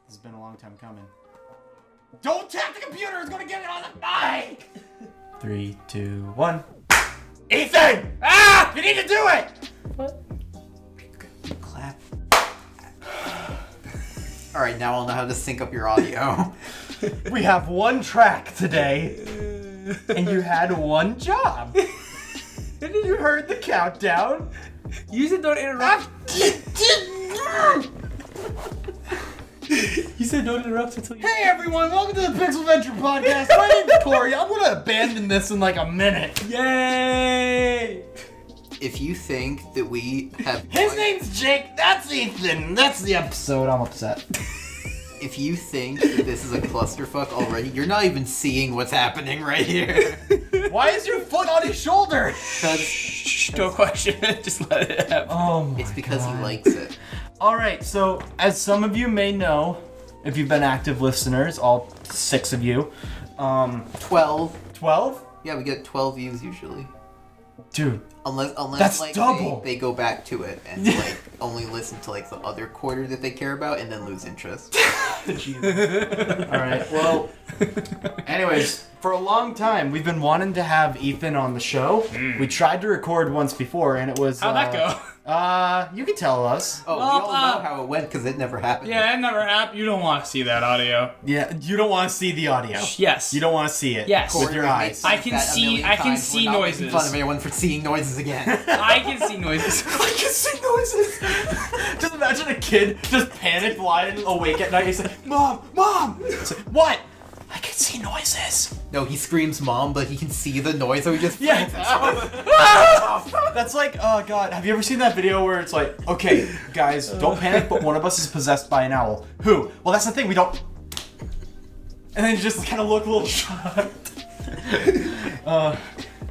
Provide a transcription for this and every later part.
This has been a long time coming. Don't tap the computer! It's gonna get it on the mic! 3, 2, 1. Ethan! Ah! You need to do it! What? Clap. Alright, now I'll know how to sync up your audio. We have one track today, and you had one job. And you heard the countdown. You said don't interrupt. You said don't interrupt until you... Hey everyone, welcome to the Pixel Venture Podcast. My name's Corey. I'm gonna abandon this in like a minute. Yay! If you think that we have... His name's Jake, that's Ethan. That's the episode. I'm upset. If you think that this is a clusterfuck already, you're not even seeing what's happening right here. Why is your foot on his shoulder? Because Don't question it, just let it happen. Oh my it's because God. he likes it. Alright, so as some of you may know, if you've been active listeners, all 6 of you, 12. 12? Yeah, we get 12 views usually. Dude, Unless That's like double. they go back to it and like only listen to like the other quarter that they care about and then lose interest. alright, well, anyways, for a long time, we've been wanting to have Ethan on the show. We tried to record once before, and it was... How'd that go? You can tell us. Oh, Well, we all know how it went because it never happened. Yeah, that never happened. You don't want to see that audio. Yeah, you don't want to see the audio. Yes. You don't want to see it. Yes. With your eyes. I can see noises. Fun of everyone for seeing noises again. I can see noises. I can see noises. Just imagine a kid just panicked, lying awake at night. He's like, "Mom, Mom!" It's like, "What?" I can see noises. No, he screams "Mom," but he can see the noise, so he just Yeah. freaks out. That's like, oh god, have you ever seen that video where it's like, okay, guys, don't panic, but one of us is possessed by an owl. Who? Well, that's the thing, we don't... And then you just kind of look a little shocked.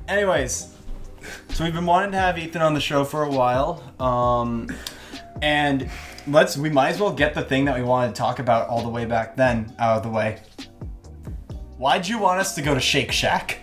Anyways, so we've been wanting to have Ethan on the show for a while, and we might as well get the thing that we wanted to talk about all the way back then out of the way. Why'd you want us to go to Shake Shack?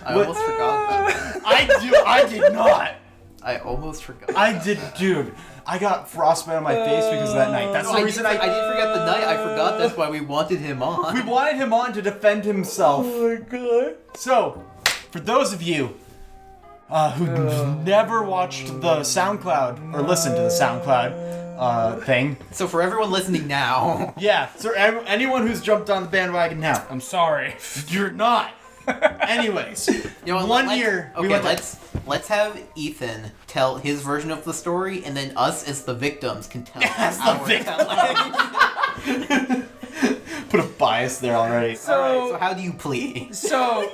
I almost forgot about that. I did not. I almost forgot. I did, dude. I got frostbite on my face because of that night. That's the reason I didn't forget the night. I forgot that's why we wanted him on. We wanted him on to defend himself. Oh my god. So, for those of you who never watched the SoundCloud or listened to the SoundCloud thing, So for everyone listening now, yeah. So anyone who's jumped on the bandwagon now, I'm sorry. you're not. Anyways, you know what, one let's- year we Okay, went to- let's have Ethan tell his version of the story, and then us as the victims can tell As the our victim. telling. put a bias there already. Alright, so how do you plead? So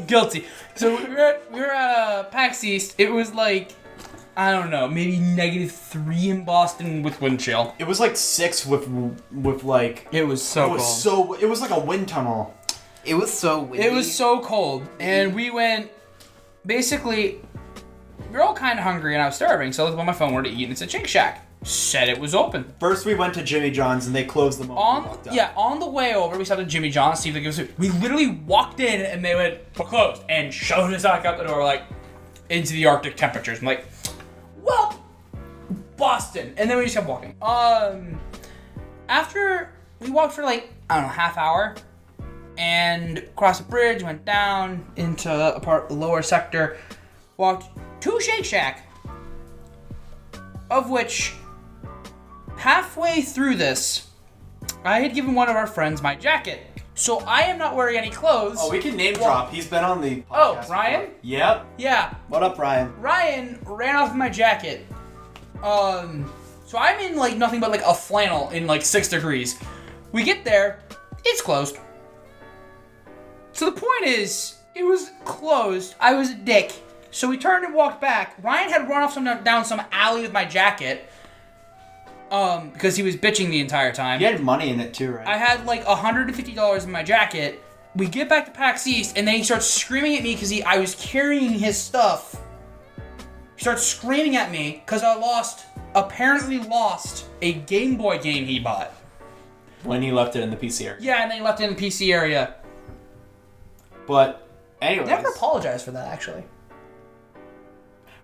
guilty. So we were at PAX East. It was like, I don't know, maybe -3 in Boston with wind chill. It was like 6 with like. It was so cold. It was like a wind tunnel. It was so windy. It was so cold, and we went. Basically, we were all kind of hungry, and I was starving. So I looked on my phone where to eat, and it said Shake Shack. Said it was open. First, we went to Jimmy John's and they closed them all. On the way over, we stopped at Jimmy John's. See if they give us. We literally walked in, and they went, "We're closed," and shoved us back out the door, like into the Arctic temperatures. I'm like, well, Boston, and then we just kept walking. After we walked for like, I don't know, half hour. And crossed the bridge, went down into the lower sector, walked to Shake Shack, of which halfway through this, I had given one of our friends my jacket. So I am not wearing any clothes. Oh, we can name drop. He's been on the podcast. Oh, Ryan? before. Yep. Yeah. What up, Ryan? Ryan ran off with my jacket. So I'm in like nothing but like a flannel in like 6 degrees. We get there, it's closed. So the point is, it was closed. I was a dick. So we turned and walked back. Ryan had run off down some alley with my jacket. Because he was bitching the entire time. You had money in it too, right? I had like $150 in my jacket. We get back to PAX East, and then he starts screaming at me because I was carrying his stuff. He starts screaming at me because I apparently lost a Game Boy game he bought. When he left it in the PC area. Yeah, and then he left it in the PC area. But, anyways. Never apologized for that, actually.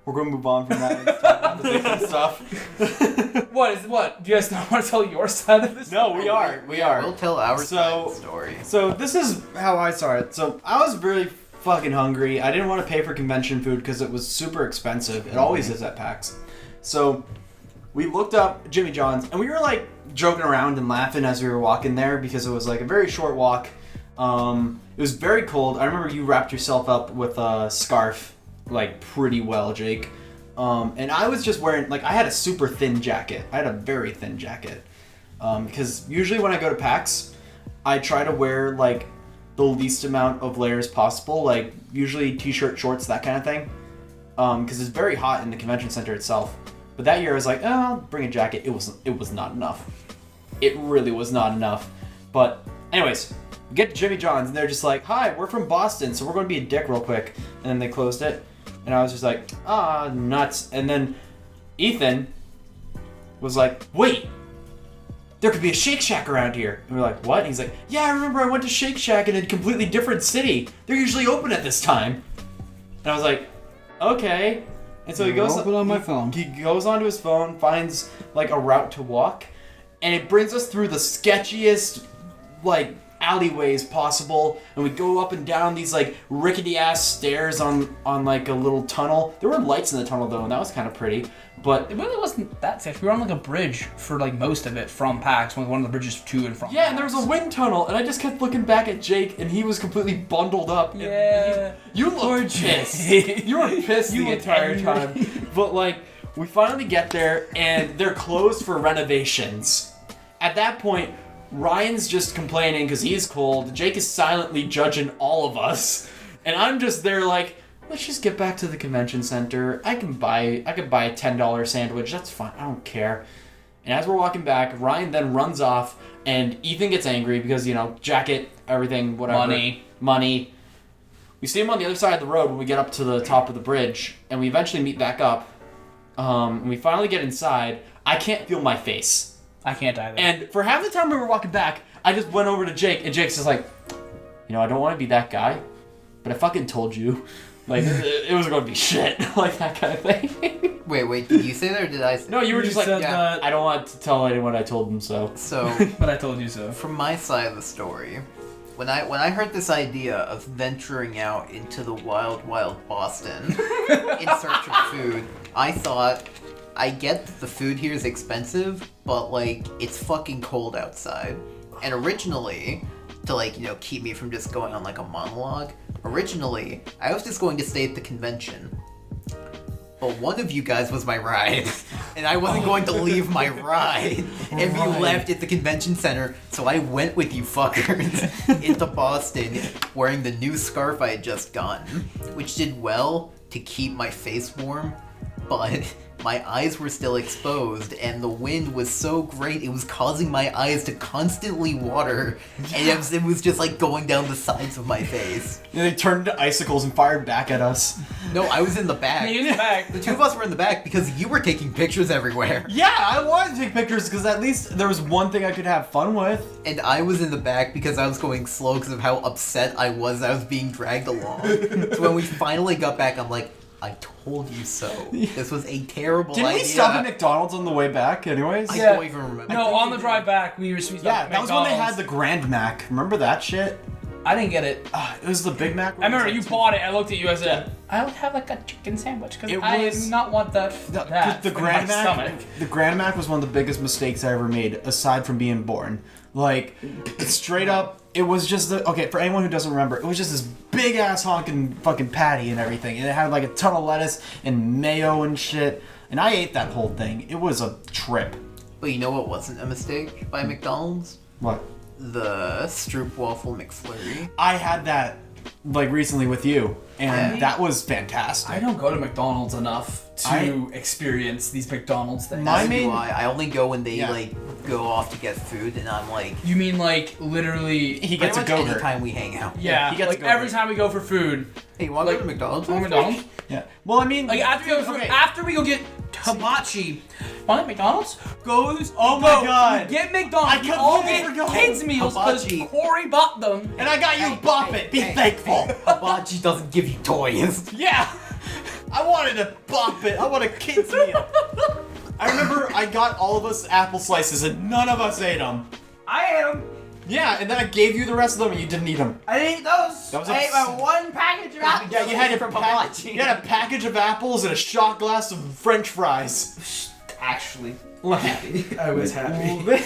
we're gonna move on from that and talk about the different stuff. What? Do you guys not want to tell your side of this? No, we are. We'll tell our side of the story. So this is how I saw it. So I was really fucking hungry. I didn't want to pay for convention food because it was super expensive. It always is at PAX. So we looked up Jimmy John's and we were like joking around and laughing as we were walking there because it was like a very short walk. It was very cold. I remember you wrapped yourself up with a scarf like pretty well, Jake. And I was just wearing, like, I had a super thin jacket. I had a very thin jacket. Because usually when I go to PAX, I try to wear, like, the least amount of layers possible. Like, usually t-shirt, shorts, that kind of thing. Because it's very hot in the convention center itself. But that year I was like, oh, I'll bring a jacket. It was not enough. It really was not enough. But anyways, we get to Jimmy John's and they're just like, hi, we're from Boston, so we're going to be a dick real quick. And then they closed it. And I was just like, nuts. And then Ethan was like, wait, there could be a Shake Shack around here. And we're like, what? And he's like, yeah, I remember I went to Shake Shack in a completely different city. They're usually open at this time. And I was like, okay. And so he goes on my phone. He goes onto his phone, finds like a route to walk, and it brings us through the sketchiest like alleyways possible, and we go up and down these like rickety ass stairs on like a little tunnel. There were lights in the tunnel though, and that was kind of pretty. But it really wasn't that safe. We were on like a bridge for like most of it from PAX, one of the bridges to and from. Yeah, and there was a wind tunnel, and I just kept looking back at Jake, and he was completely bundled up. Yeah, you looked pissed. You were pissed the entire time. But like, we finally get there, and they're closed for renovations. At that point, Ryan's just complaining because he's cold. Jake is silently judging all of us, and I'm just there like, let's just get back to the convention center. I could buy a $10 sandwich. That's fine. I don't care. And as we're walking back, Ryan then runs off, and Ethan gets angry because, you know, jacket, everything, whatever. Money. We see him on the other side of the road when we get up to the top of the bridge, and we eventually meet back up. And we finally get inside. I can't feel my face. I can't either. And for half the time we were walking back, I just went over to Jake, and Jake's just like, you know, I don't want to be that guy, but I fucking told you. Like, it was going to be shit. Like, that kind of thing. Wait, did you say that or did I say that? No, you were just like, that. I don't want to tell anyone I told them so. So, but I told you so. From my side of the story, when I heard this idea of venturing out into the wild, wild Boston in search of food, I thought, I get that the food here is expensive, but, like, it's fucking cold outside. And originally, to, like, you know, keep me from just going on, like, a monologue, originally, I was just going to stay at the convention. But one of you guys was my ride, and I wasn't going to leave my ride if you left at the convention center, so I went with you fuckers into Boston wearing the new scarf I had just gotten, which did well to keep my face warm, but my eyes were still exposed, and the wind was so great, it was causing my eyes to constantly water, and it was just like going down the sides of my face. And they turned into icicles and fired back at us. No, I was in the back. In the back. The two of us were in the back because you were taking pictures everywhere. Yeah, I wanted to take pictures because at least there was one thing I could have fun with. And I was in the back because I was going slow because of how upset I was being dragged along. So when we finally got back, I'm like, I told you so. This was a terrible idea. Didn't we stop at McDonald's on the way it anyways? I don't even remember. No, on the drive back, we stopped at that was when they had McDonald's. the Grand Mac. Remember that shit? I didn't get it. It was the Big Mac. I remember you bought it. I looked at you. I said, "I would have like a chicken sandwich because It I was- do not want that The in Grand my Mac. stomach." The Grand Mac was one of the biggest mistakes I ever made, aside from being born. Like, straight up, it was just okay. For anyone who doesn't remember, it was just this big ass honking fucking patty and everything, and it had like a ton of lettuce and mayo and shit. And I ate that whole thing. It was a trip. But you know what wasn't a mistake by McDonald's? What? The Stroopwafel McFlurry. I had that like recently with you, and Yeah. that was fantastic. I don't go to McDonald's enough to experience these McDonald's things. My Neither main- do I only go when they Yeah. like go off to get food, and I'm like, You mean like literally? He gets a pretty much go-gurt. anytime we hang out. Yeah, he gets like a go-gurt. every time we go for food. Hey, you want to Like, go to McDonald's? Go to McDonald's. Yeah. Well, I mean, Like after we go get hibachi. Want to McDonald's? Goes. Oh my God. Get McDonald's. I We all completely get forgot. kids meals because Hibachi. Corey bought them. and I got you Bop It. Be thankful. Hibachi doesn't give you toys. Yeah. I I wanted to bop it. I want a kid's meal. I remember I got all of us apple slices and none of us ate them. I ate them. Yeah, and then I gave you the rest of them and you didn't eat them. I didn't eat those. That was I ate my one package of apples. Yeah, you had a package of apples and a shot glass of French fries. Actually, happy. I was happy.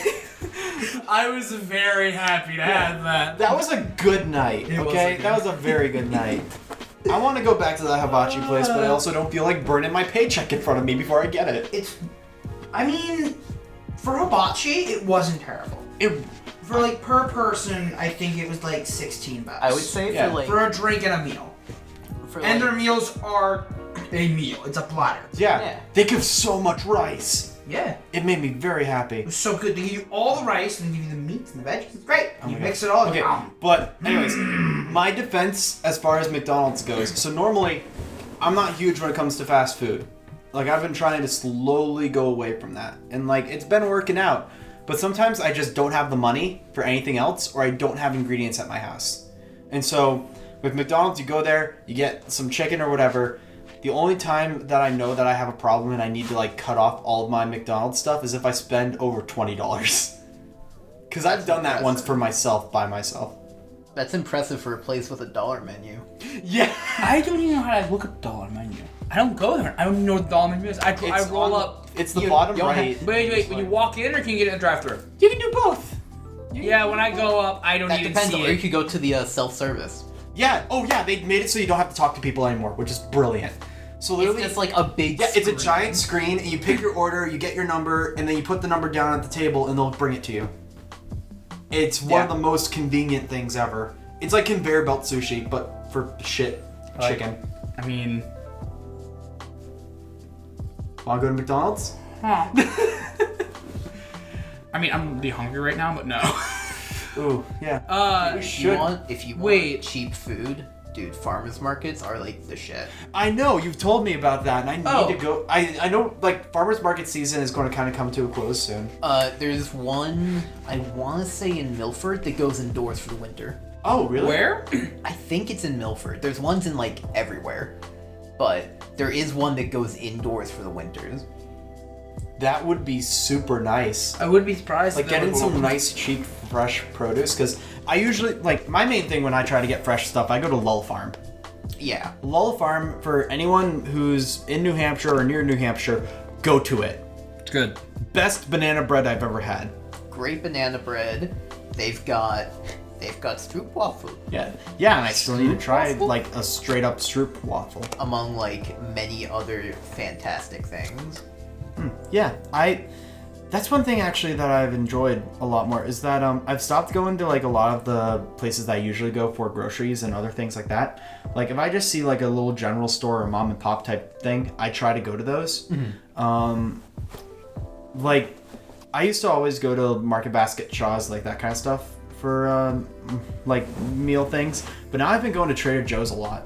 I was very happy to have that. That was a good night, okay? That was a very good night. I want to go back to that hibachi place, but I also don't feel like burning my paycheck in front of me before I get it. I mean, for hibachi, it wasn't terrible. For like per person, I think it was like $16. I would say Yeah. for like for a drink and a meal. for And like, their meals are a meal. It's a platter. Yeah, they give so much rice. Yeah. It made me very happy. It was so good. They give you all the rice and they give you the meats and the veggies. It's great. Oh You my mix God. it all. Okay, but anyways, my defense as far as McDonald's goes. So normally, I'm not huge when it comes to fast food. Like I've been trying to slowly go away from that, and like it's been working out. But sometimes I just don't have the money for anything else, or I don't have ingredients at my house. And so with McDonald's, you go there, you get some chicken or whatever. The only time that I know that I have a problem and I need to like cut off all of my McDonald's stuff is if I spend over $20. Because I've done that once for myself by myself. that's impressive for a place with a $1 menu. Yeah. I don't even know how to look at the dollar menu. I don't go there. I don't even know what the dollar menu is. I roll up. It's the You bottom don't right. have- Wait. When you walk in, or can you get it in the drive-thru? You can do both. Yeah, when I go up, I don't That even depends see on, or you it. could go to the self-service. Yeah. Oh yeah, they made it so you don't have to talk to people anymore, which is brilliant. So It's literally, just like a big yeah, it's a screen. giant screen, and you pick your order, you get your number, and then you put the number down at the table, and they'll bring it to you. It's one of the most convenient things ever. It's like conveyor belt sushi, but for shit chicken. I mean, Wanna go to McDonald's? I mean, I'm really hungry right now, but no. Ooh, yeah. If you want Wait. cheap food, dude, farmers markets are like the shit. I know, you've told me about that, and I Oh. need to go. I know, like, farmer's market season is going to kind of come to a close soon. There's one, I want to say in Milford, that goes indoors for the winter. Oh, really? Where? I think it's in Milford. There's ones in like everywhere, but there is one that goes indoors for the winters. That would be super nice. I would be surprised. Like, if they getting would some open. nice, cheap, fresh produce, because I usually, like, my main thing when I try to get fresh stuff, I go to Lull Farm. Yeah. Lull Farm, for anyone who's in New Hampshire or near New Hampshire, go to it. It's good. Best banana bread I've ever had. Great banana bread. They've got stroop waffle Yeah, and I still need to try like a straight up Stroop waffle. among like many other fantastic things. Yeah, that's one thing actually that I've enjoyed a lot more is that I've stopped going to like a lot of the places that I usually go for groceries and other things like that. Like if I just see like a little general store or mom and pop type thing, I try to go to those. Like I used to always go to Market Basket, Shaw's, like that kind of stuff for like meal things, but now I've been going to Trader Joe's a lot,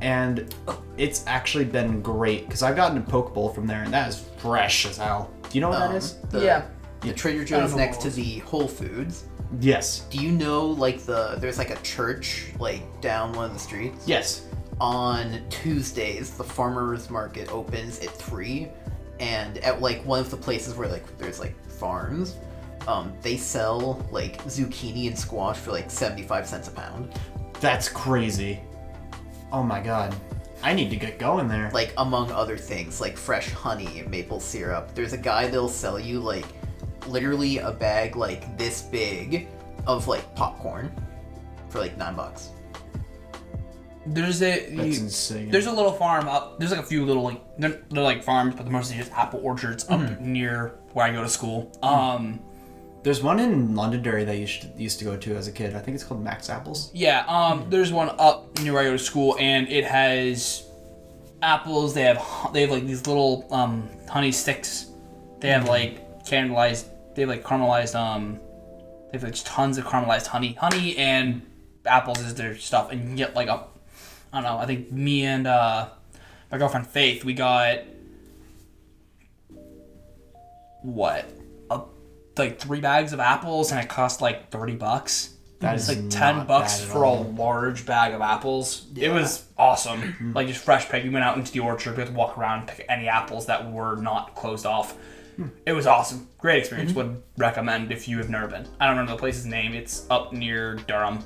and it's actually been great because I've gotten a poke bowl from there and that is fresh as hell. Do you know what that is? Yeah. The Trader Joe's next to the Whole Foods. Yes. Do you know like there's like a church like down one of the streets? Yes. On Tuesdays, the farmers market opens at 3, and at like one of the places where like there's like farms, they sell like zucchini and squash for like 75 cents a pound. That's crazy. Oh my god. I need to get going there. Like among other things, like fresh honey, maple syrup. There's a guy that'll sell you like literally a bag like this big of like popcorn for like $9. There's That's insane. There's a little farm up. There's like a few little like they're like farms, but they're mostly just apple orchards up near where I go to school. There's one in Londonderry that you used to go to as a kid. I think it's called Max Apples. Yeah. There's one up near where I go to school, and it has apples. They have like these little honey sticks. They have like caramelized. They have like caramelized. They have like tons of caramelized honey and apples is their stuff, and you can get like a. I don't know. I think me and my girlfriend Faith, we got like 3 bags of apples, and it cost like $30. That It's is like not $10 bad at for a all. large bag of apples. It was awesome. Like just fresh pick. We went out into the orchard. We had to walk around and pick any apples that were not closed off. It was awesome. Great experience. Would recommend if you have never been. I don't remember the place's name. It's up near Durham.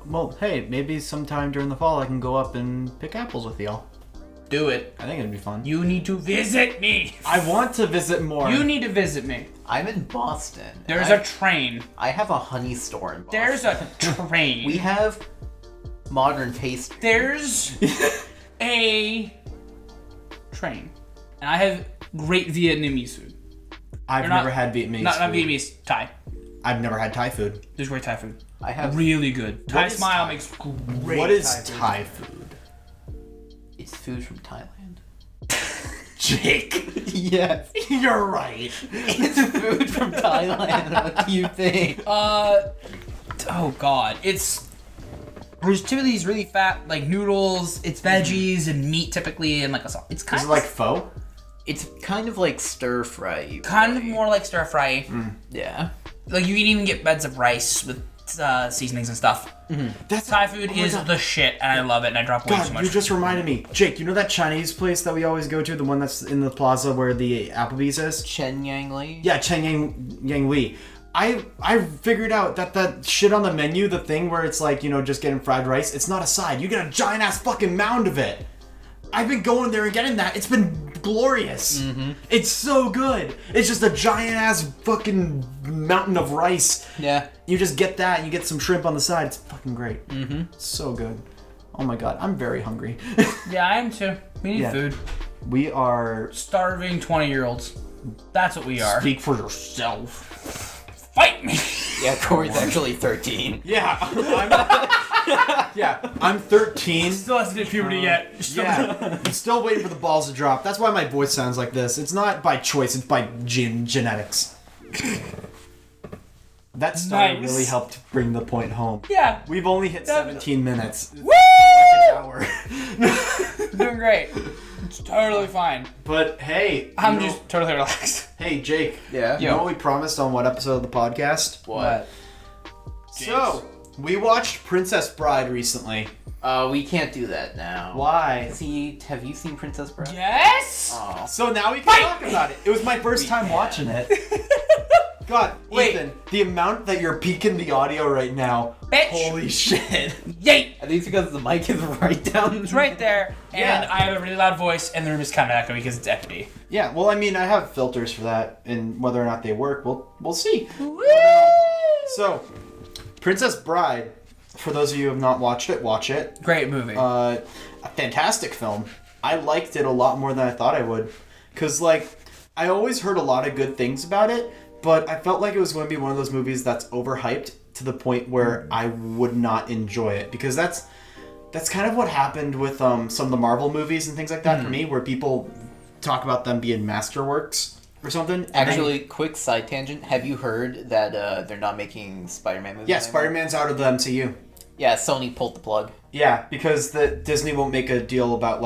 Well, hey, maybe sometime during the fall I can go up and pick apples with y'all. Do it. I think it'd be fun. You need to visit me. I want to visit more. You need to visit me. I'm in Boston. There's a train. I have a honey store in Boston. There's a train. We have modern taste. There's a train. And I have great Vietnamese food. I've Or never had Vietnamese Not food. Vietnamese, Thai. I've never had Thai food. There's great Thai food. I have. Really good. Thai is Smile Thai? makes great What is Thai food. Thai food? It's food from Thailand. Jake. Yes. You're right. It's food from Thailand. What do you think? Oh god. There's two of these really fat, like, noodles. It's veggies and meat typically and like a sauce. It's kind Is of it like pho? It's kind of like stir fry. kind of more like stir fry. Yeah. Like you can even get beds of rice with seasonings and stuff. That's Thai food my is God. the shit, and I love it, and I drop way too God, much. you just reminded me. Jake, you know that Chinese place that we always go to? The one that's in the plaza where the Applebee's is? Chen Yang Li. Yeah, Chen Yang Li. I figured out that shit on the menu, the thing where it's like, you know, just getting fried rice, it's not a side. You get a giant ass fucking mound of it. I've been going there and getting that. It's been glorious. It's so good. It's just a giant ass fucking mountain of rice. Yeah. You just get that and you get some shrimp on the side. It's fucking great. So good. Oh my god, I'm very hungry. Yeah, I am too. We need Yeah. food. We are... Starving 20-year-olds. That's what we are. Speak for yourself. Fight me! Yeah, Corey's actually 13. Yeah, I'm 13. Still hasn't hit puberty yet. Yeah, I'm still waiting for the balls to drop. That's why my voice sounds like this. It's not by choice, it's by genetics. That starter Nice. really helped bring the point home. Yeah, We've only hit 17 minutes. woo! An hour. Doing great. It's totally fine. But hey, I'm you know- just totally relaxed. Hey, Jake. Yeah. You know what we promised on what episode of the podcast? What? So, we watched Princess Bride recently. We can't do that now. Why? Have you seen Princess Bride? Yes! Oh. So now we can talk about it. It was my first time can. watching it. God, Wait. Ethan, the amount that you're peeking the audio right now. Bitch. Holy shit. Yay! I think it's because the mic is right down. It's right there, and Yeah. I have a really loud voice, and the room is kind of echoey because it's empty. Yeah, well, I mean, I have filters for that, and whether or not they work, we'll see. Woo! So, Princess Bride, for those of you who have not watched it, watch it. Great movie. A fantastic film. I liked it a lot more than I thought I would. Because, like, I always heard a lot of good things about it, but I felt like it was going to be one of those movies that's overhyped to the point where I would not enjoy it. Because that's kind of what happened with some of the Marvel movies and things like that for me, where people talk about them being masterworks or something. and Actually, quick side tangent. Have you heard that they're not making Spider-Man movies yeah, anymore? Spider-Man's out of the MCU. Yeah, Sony pulled the plug. Yeah, because the Disney won't make a deal about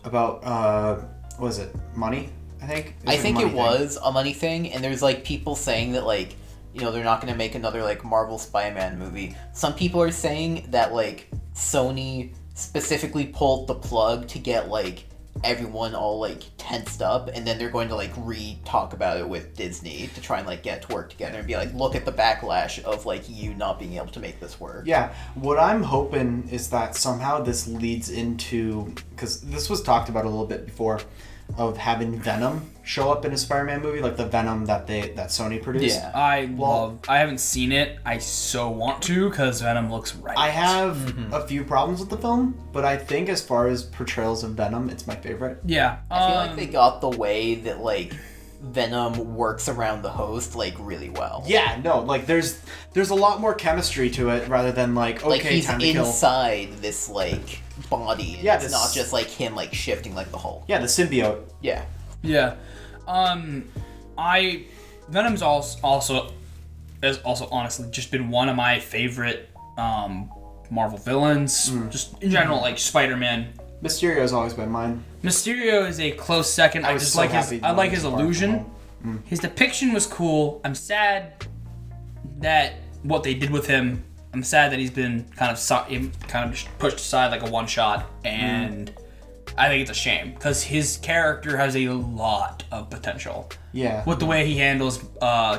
what is it, money? I think. I think it was a money thing, and there's like people saying that like, you know, they're not going to make another like Marvel Spider-Man movie. Some people are saying that like Sony specifically pulled the plug to get like everyone all like tensed up, and then they're going to like re-talk about it with Disney to try and like get to work together and be like, look at the backlash of like you not being able to make this work. Yeah, what I'm hoping is that somehow this leads into, because this was talked about a little bit before, of having Venom show up in a Spider-Man movie, like the Venom that Sony produced. Yeah. I haven't seen it. I so want to because Venom looks right. I have a few problems with the film, but I think as far as portrayals of Venom, it's my favorite. Yeah. I feel like they got the way that like Venom works around the host like really well. Yeah, no, like there's a lot more chemistry to it rather than like, okay, Like he's time to kill. inside this like body. And Yeah, it's this- not just like him like shifting like the Hulk. Yeah, the symbiote. Yeah. Yeah. Venom's also has also honestly just been one of my favorite Marvel villains. Just in general, like Spider-Man. Mysterio's always been mine. Mysterio is a close second. I was just so like happy his. I like when his he was illusion. Far From Home. His depiction was cool. I'm sad that what they did with him. I'm sad that he's been kind of just pushed aside like a one shot, and I think it's a shame because his character has a lot of potential. Yeah. With the way he handles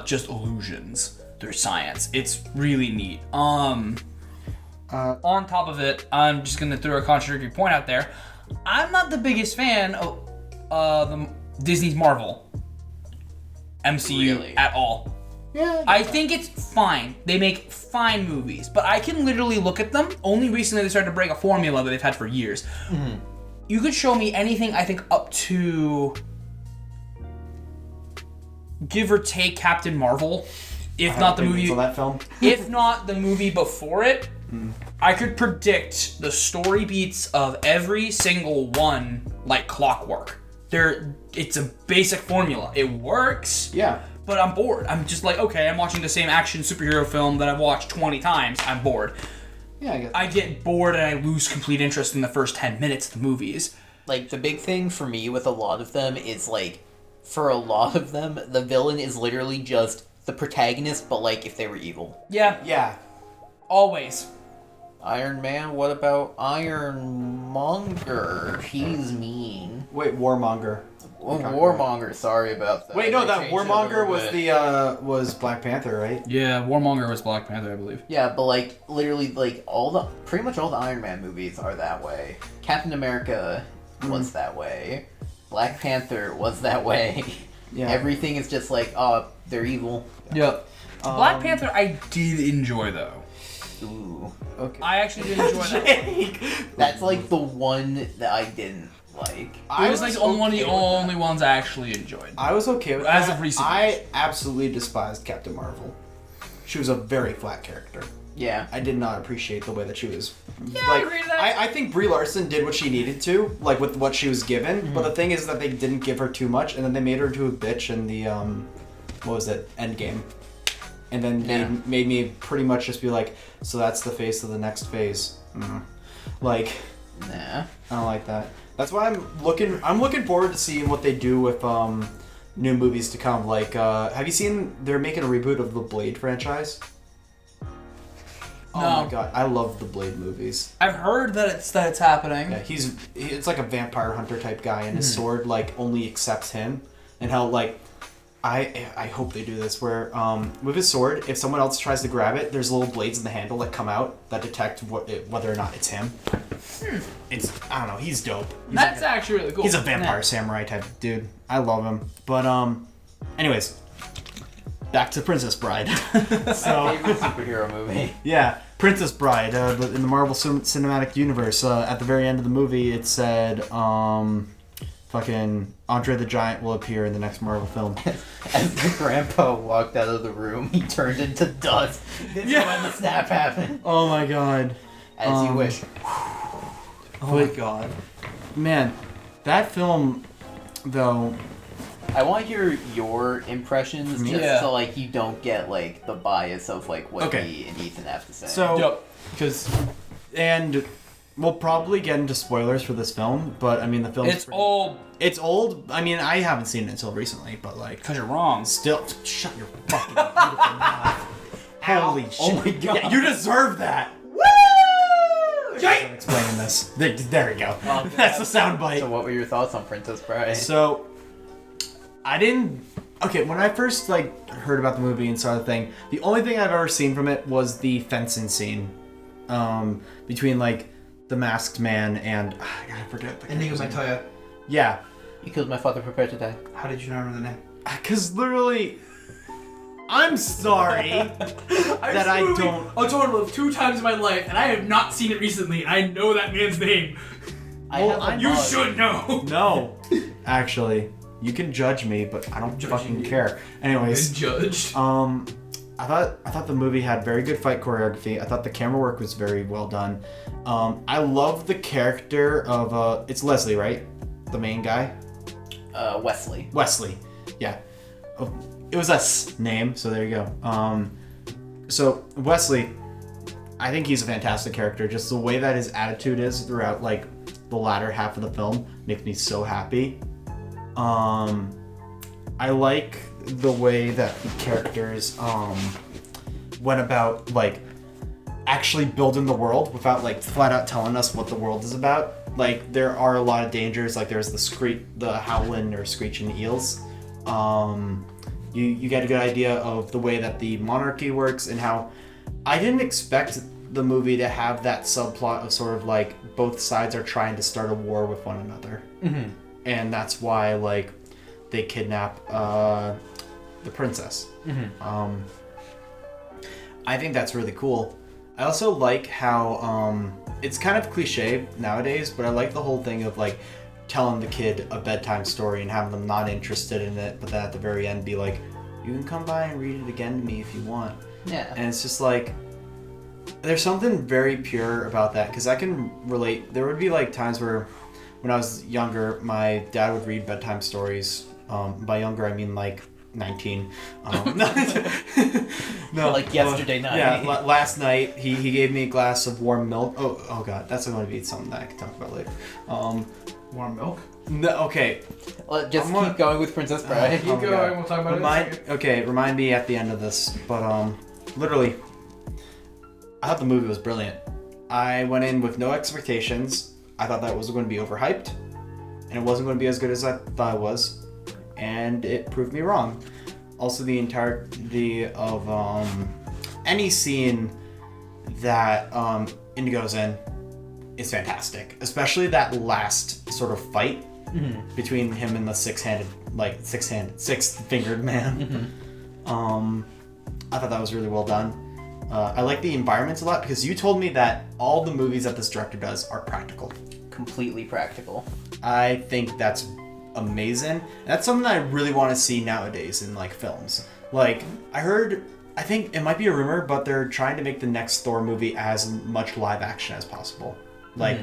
just illusions through science, it's really neat. On top of it, I'm just gonna throw a contradictory point out there. I'm not the biggest fan of the Disney's Marvel MCU Really? at all. Yeah. I think it's fine. They make fine movies, but I can literally look at them. Only recently they started to break a formula that they've had for years. Mm-hmm. You could show me anything, I think, up to give or take Captain Marvel, if not the movie. Until that film. If not the movie before it, I could predict the story beats of every single one like clockwork. It's a basic formula. It works. Yeah. But I'm bored. I'm just like, okay, I'm watching the same action superhero film that I've watched 20 times. I'm bored. Yeah, I guess. I get bored and I lose complete interest in the first 10 minutes of the movies. Like, the big thing for me with a lot of them is, like, for a lot of them, the villain is literally just the protagonist, but, like, if they were evil. Yeah, Yeah. always. Iron Man, what about Ironmonger? He's mean. Wait, Warmonger. Oh, Warmonger, sorry about that. Wait, no, They that changed it a Warmonger little was bit. was Black Panther, right? Yeah, Warmonger was Black Panther, I believe. Yeah, but, like, literally, like, pretty much all the Iron Man movies are that way. Captain America was that way. Black Panther was that way. Yeah. Everything is just like, oh, they're evil. Yep. Black Panther I did enjoy, though. Ooh. Okay. I actually did enjoy that. That's, like, the one that I didn't like. It was like one of the only ones I actually enjoyed. I was okay with As that. of recent I years. absolutely despised Captain Marvel. She was a very flat character. Yeah. I did not appreciate the way that she was. Yeah, I agree with that. I think Brie Larson did what she needed to, like with what she was given. But the thing is that they didn't give her too much, and then they made her into a bitch in the what was it, Endgame. And then they made me pretty much just be like, so that's the face of the next phase. Like, Nah. I don't like that. That's why I'm looking forward to seeing what they do with new movies to come. Like, have you seen they're making a reboot of the Blade franchise? Oh No. my god, I love the Blade movies. I've heard that it's happening. Yeah, it's like a vampire hunter type guy, and his sword like only accepts him. And how like I hope they do this where with his sword, if someone else tries to grab it, there's little blades in the handle that come out that detect whether or not it's him. It's I don't know, he's dope. That's actually really cool. He's a vampire samurai type dude. I love him. But anyways, back to Princess Bride. So Favorite superhero movie. yeah, Princess Bride in the Marvel Cinematic Universe. At the very end of the movie, it said fucking Andre the Giant will appear in the next Marvel film. As the grandpa walked out of the room, he turned into dust. This is when the snap happened. Oh my god. As you wish. Oh my god. Man, that film though. I want to hear your impressions, just Yeah. so like you don't get like the bias of like what Okay. he and Ethan have to say. So Yep. and we'll probably get into spoilers for this film, but I mean the film. It's old It's old. I mean, I haven't seen it until recently, but like, because you're wrong. still, shut your fucking beautiful mouth. Holy shit! Oh my god. Yeah, you deserve that. Woo! I'm explaining this. There we go. Oh, That's the sound bite. So what were your thoughts on Princess Bride? So, I didn't. Okay, when I first like heard about the movie and saw the thing, the only thing I've ever seen from it was the fencing scene, between like the masked man and I forget. The Inigo character's name. Montoya. Yeah, Because my father prepared to die. How did you not remember the name? because literally, I'm sorry that I don't. a total of 2 times in my life, and I have not seen it recently, and I know that man's name. Well, I have a You mug. should know. No, actually, you can judge me, but I don't fucking care. Anyways, Judged. I thought the movie had very good fight choreography. I thought the camera work was very well done. I love the character of it's Leslie, right? The main guy? Wesley. Wesley. Yeah. Oh, it was a name, so there you go. So Wesley, I think he's a fantastic character. Just the way that his attitude is throughout like the latter half of the film makes me so happy. I like the way that the characters went about like actually building the world without like flat out telling us what the world is about. Like there are a lot of dangers. Like there's the howling or screeching eels. You get a good idea of the way that the monarchy works and how I didn't expect the movie to have that subplot of sort of like both sides are trying to start a war with one another. Mm-hmm. And that's why like they kidnap the princess. Mm-hmm. I think that's really cool. I also like how it's kind of cliche nowadays, but I like the whole thing of like telling the kid a bedtime story and having them not interested in it, but then at the very end be like, you can come by and read it again to me if you want. Yeah. And it's just like, there's something very pure about that, because I can relate. There would be like times where when I was younger, my dad would read bedtime stories. By younger, I mean like 19. No, like yesterday night. Yeah, last night he gave me a glass of warm milk. Oh god, that's going to be something that I can talk about later. Warm milk? No, okay. Well, just keep going with Princess Bride. Keep going, we'll talk about it in a second. Okay, remind me at the end of this. But literally, I thought the movie was brilliant. I went in with no expectations. I thought that was going to be overhyped, and it wasn't going to be as good as I thought it was, and it proved me wrong. Also, the entirety of any scene that Indigo's in is fantastic, especially that last sort of fight between him and the six-fingered man. I thought that was really well done. I like the environments a lot because you told me that all the movies that this director does are practical. Completely practical. I think that's amazing. And that's something that I really want to see nowadays in like films. Like I think it might be a rumor, but they're trying to make the next Thor movie as much live action as possible. Like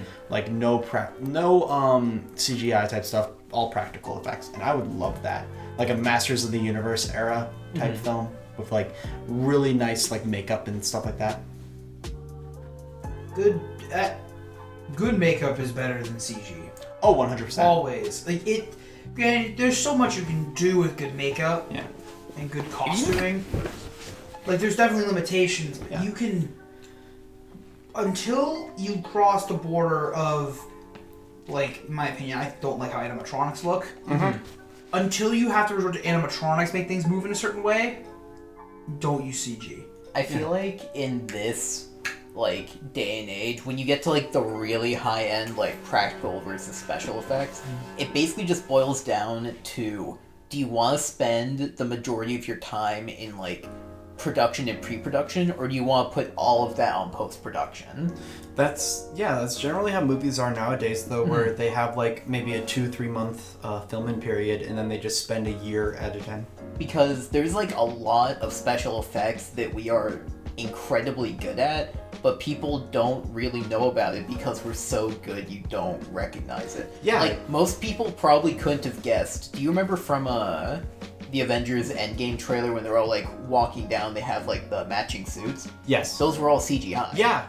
no CGI type stuff, all practical effects, and I would love that. Like a Masters of the Universe era type film with like really nice like makeup and stuff like that. Good makeup is better than CG. Oh, 100%. Always. Like it. There's so much you can do with good makeup. Yeah. And good costuming. Like there's definitely limitations. But Yeah. you can. Until you cross the border of, like, in my opinion, I don't like how animatronics look. Until you have to resort to animatronics, make things move in a certain way, don't use CG. I feel like in this, like, day and age, when you get to, like, the really high-end, like, practical versus special effects, it basically just boils down to, do you want to spend the majority of your time in, like, production and pre-production, or do you want to put all of that on post-production? That's generally how movies are nowadays, though, where they have like maybe a 2-3 month filming period, and then they just spend a year editing. Because there's like a lot of special effects that we are incredibly good at, but people don't really know about it because we're so good you don't recognize it. Yeah. Like, most people probably couldn't have guessed. Do you remember from the Avengers Endgame trailer when they're all like walking down, they have like the matching suits? Yes. Those were all CGI. Yeah.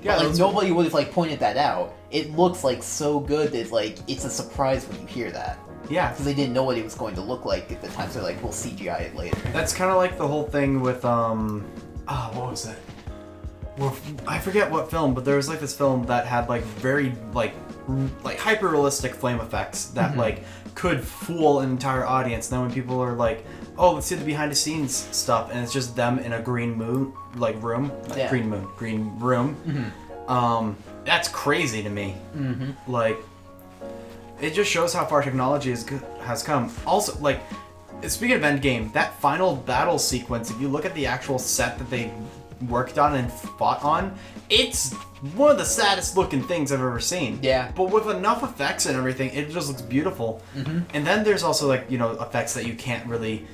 But, like, nobody would have like pointed that out. It looks like so good that like it's a surprise when you hear that. Yeah. Because they didn't know what it was going to look like at the time, so they're like, we'll CGI it later. That's kind of like the whole thing with what was that? Well, I forget what film, but there was like this film that had like very like hyper realistic flame effects that like could fool an entire audience. And then when people are like, oh, let's see the behind the scenes stuff, and it's just them in a green room. That's crazy to me. Like, it just shows how far technology has come. Also, like, speaking of Endgame, that final battle sequence, if you look at the actual set that they worked on and fought on, it's one of the saddest looking things I've ever seen. Yeah. But with enough effects and everything, it just looks beautiful. And then there's also like, you know, effects that you can't really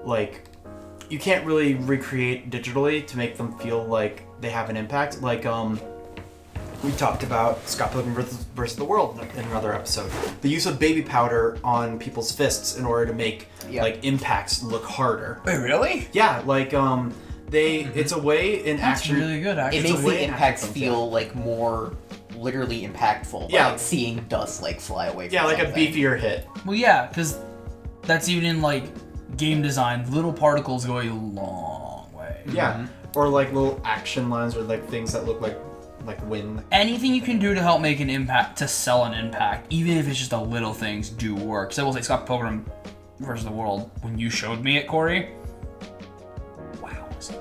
recreate digitally to make them feel like they have an impact. Like we talked about Scott Pilgrim versus the World in another episode. The use of baby powder on people's fists in order to make like impacts look harder. Wait, really? Yeah, like it's a way in That's action. really good, actually. It makes the impacts feel like more literally impactful. Yeah. Like seeing dust like fly away from Yeah, like something. a beefier hit. Well, yeah, because that's even in like game design. Little particles go a long way. Yeah. or like little action lines or like things that look like wind. Anything you can do to help make an impact, to sell an impact, even if it's just the little things, do work. So I will say Scott Pilgrim versus the World, when you showed me it, Corey, wow, was it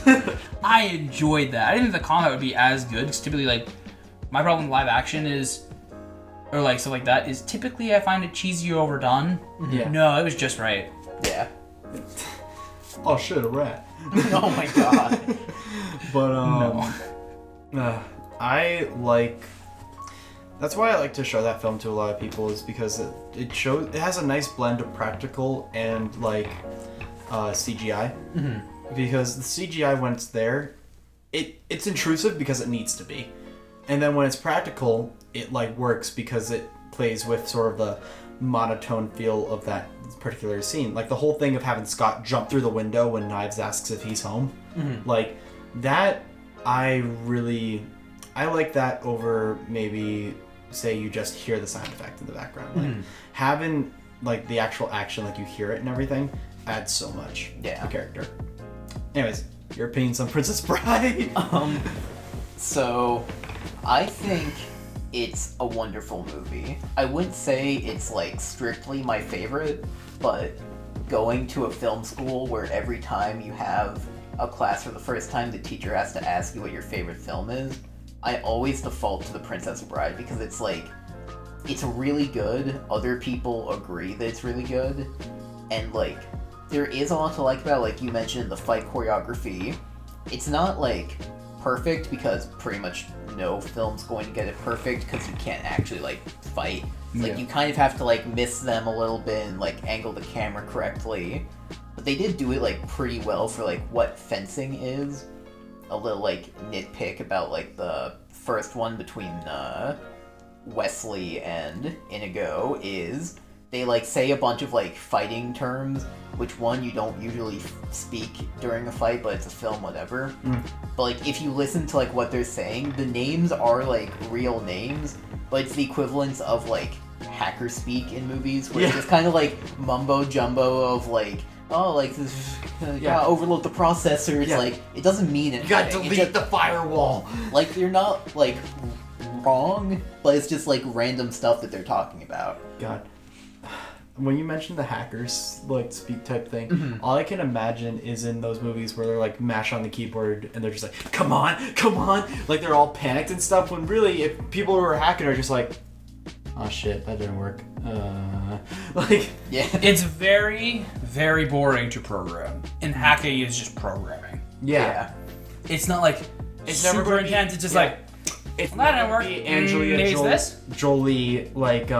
good. I enjoyed that. I didn't think the combat would be as good, because typically, like, my problem with live action is, or like stuff like that, is typically I find it cheesy or overdone. Yeah. No, it was just right. Yeah. Oh shit, a rat. Oh my god. But I like. That's why I like to show that film to a lot of people, is because it has a nice blend of practical and like CGI. Mm-hmm. Because the CGI, when it's there, it's intrusive because it needs to be, and then when it's practical, it like works because it plays with sort of the monotone feel of that particular scene. Like the whole thing of having Scott jump through the window when Knives asks if he's home, like that. I like that over maybe say you just hear the sound effect in the background. Like having like the actual action, like you hear it and everything, adds so much to the character. Anyways, your opinions on Princess Bride? So I think it's a wonderful movie. I wouldn't say it's like strictly my favorite, but going to a film school where every time you have a class for the first time, the teacher has to ask you what your favorite film is, I always default to The Princess Bride, because it's like, it's really good, other people agree that it's really good, and like, there is a lot to like about it. Like you mentioned, the fight choreography. It's not like perfect, because pretty much no film's going to get it perfect, because you can't actually like fight. It's like you kind of have to like miss them a little bit and like angle the camera correctly. But they did do it like pretty well for like what fencing is. A little like nitpick about like the first one between Wesley and Inigo is they like say a bunch of like fighting terms, which one you don't usually speak during a fight, but it's a film, whatever. But like if you listen to like what they're saying, the names are like real names, but it's the equivalence of like hacker speak in movies, where it's just kind of like mumbo jumbo of like, oh, like this, overload the processor. It's like, it doesn't mean anything. You gotta delete the firewall. Like, you're not like wrong, but it's just like random stuff that they're talking about. God. When you mentioned the hackers, like, speak type thing, all I can imagine is in those movies where they're, like, mash on the keyboard and they're just like, come on! Like, they're all panicked and stuff, when really, if people who are hacking are just like, oh shit, that didn't work. Like... Yeah. It's very, very boring to program. And hacking is just programming. Yeah. It's not like It's super never gonna be- intense, it's just yeah. like, It's well, that didn't not work. be Angelina This? Jolie, like,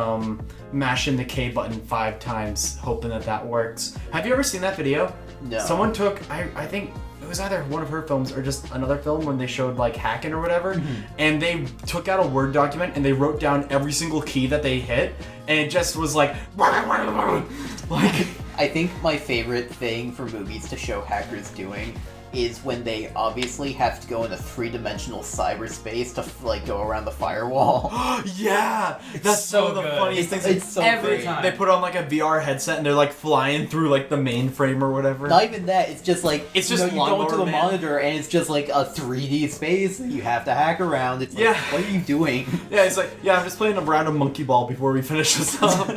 mashing the K button 5 times, hoping that works. Have you ever seen that video? No. Someone took, I think it was either one of her films or just another film when they showed like hacking or whatever, and they took out a Word document and they wrote down every single key that they hit, and it just was like, like. I think my favorite thing for movies to show hackers doing is when they obviously have to go in a 3-dimensional cyberspace to like go around the firewall. Yeah, that's so one of the good. funniest things. It's so Every great. time. They put on like a VR headset and they're like flying through like the mainframe or whatever. Not even that, it's just like, It's just you go Lawnmower into the Man. monitor and it's just like a 3D space that you have to hack around. It's like, Yeah. what are you doing? Yeah, it's like, yeah, I'm just playing a round of monkey ball before we finish this up.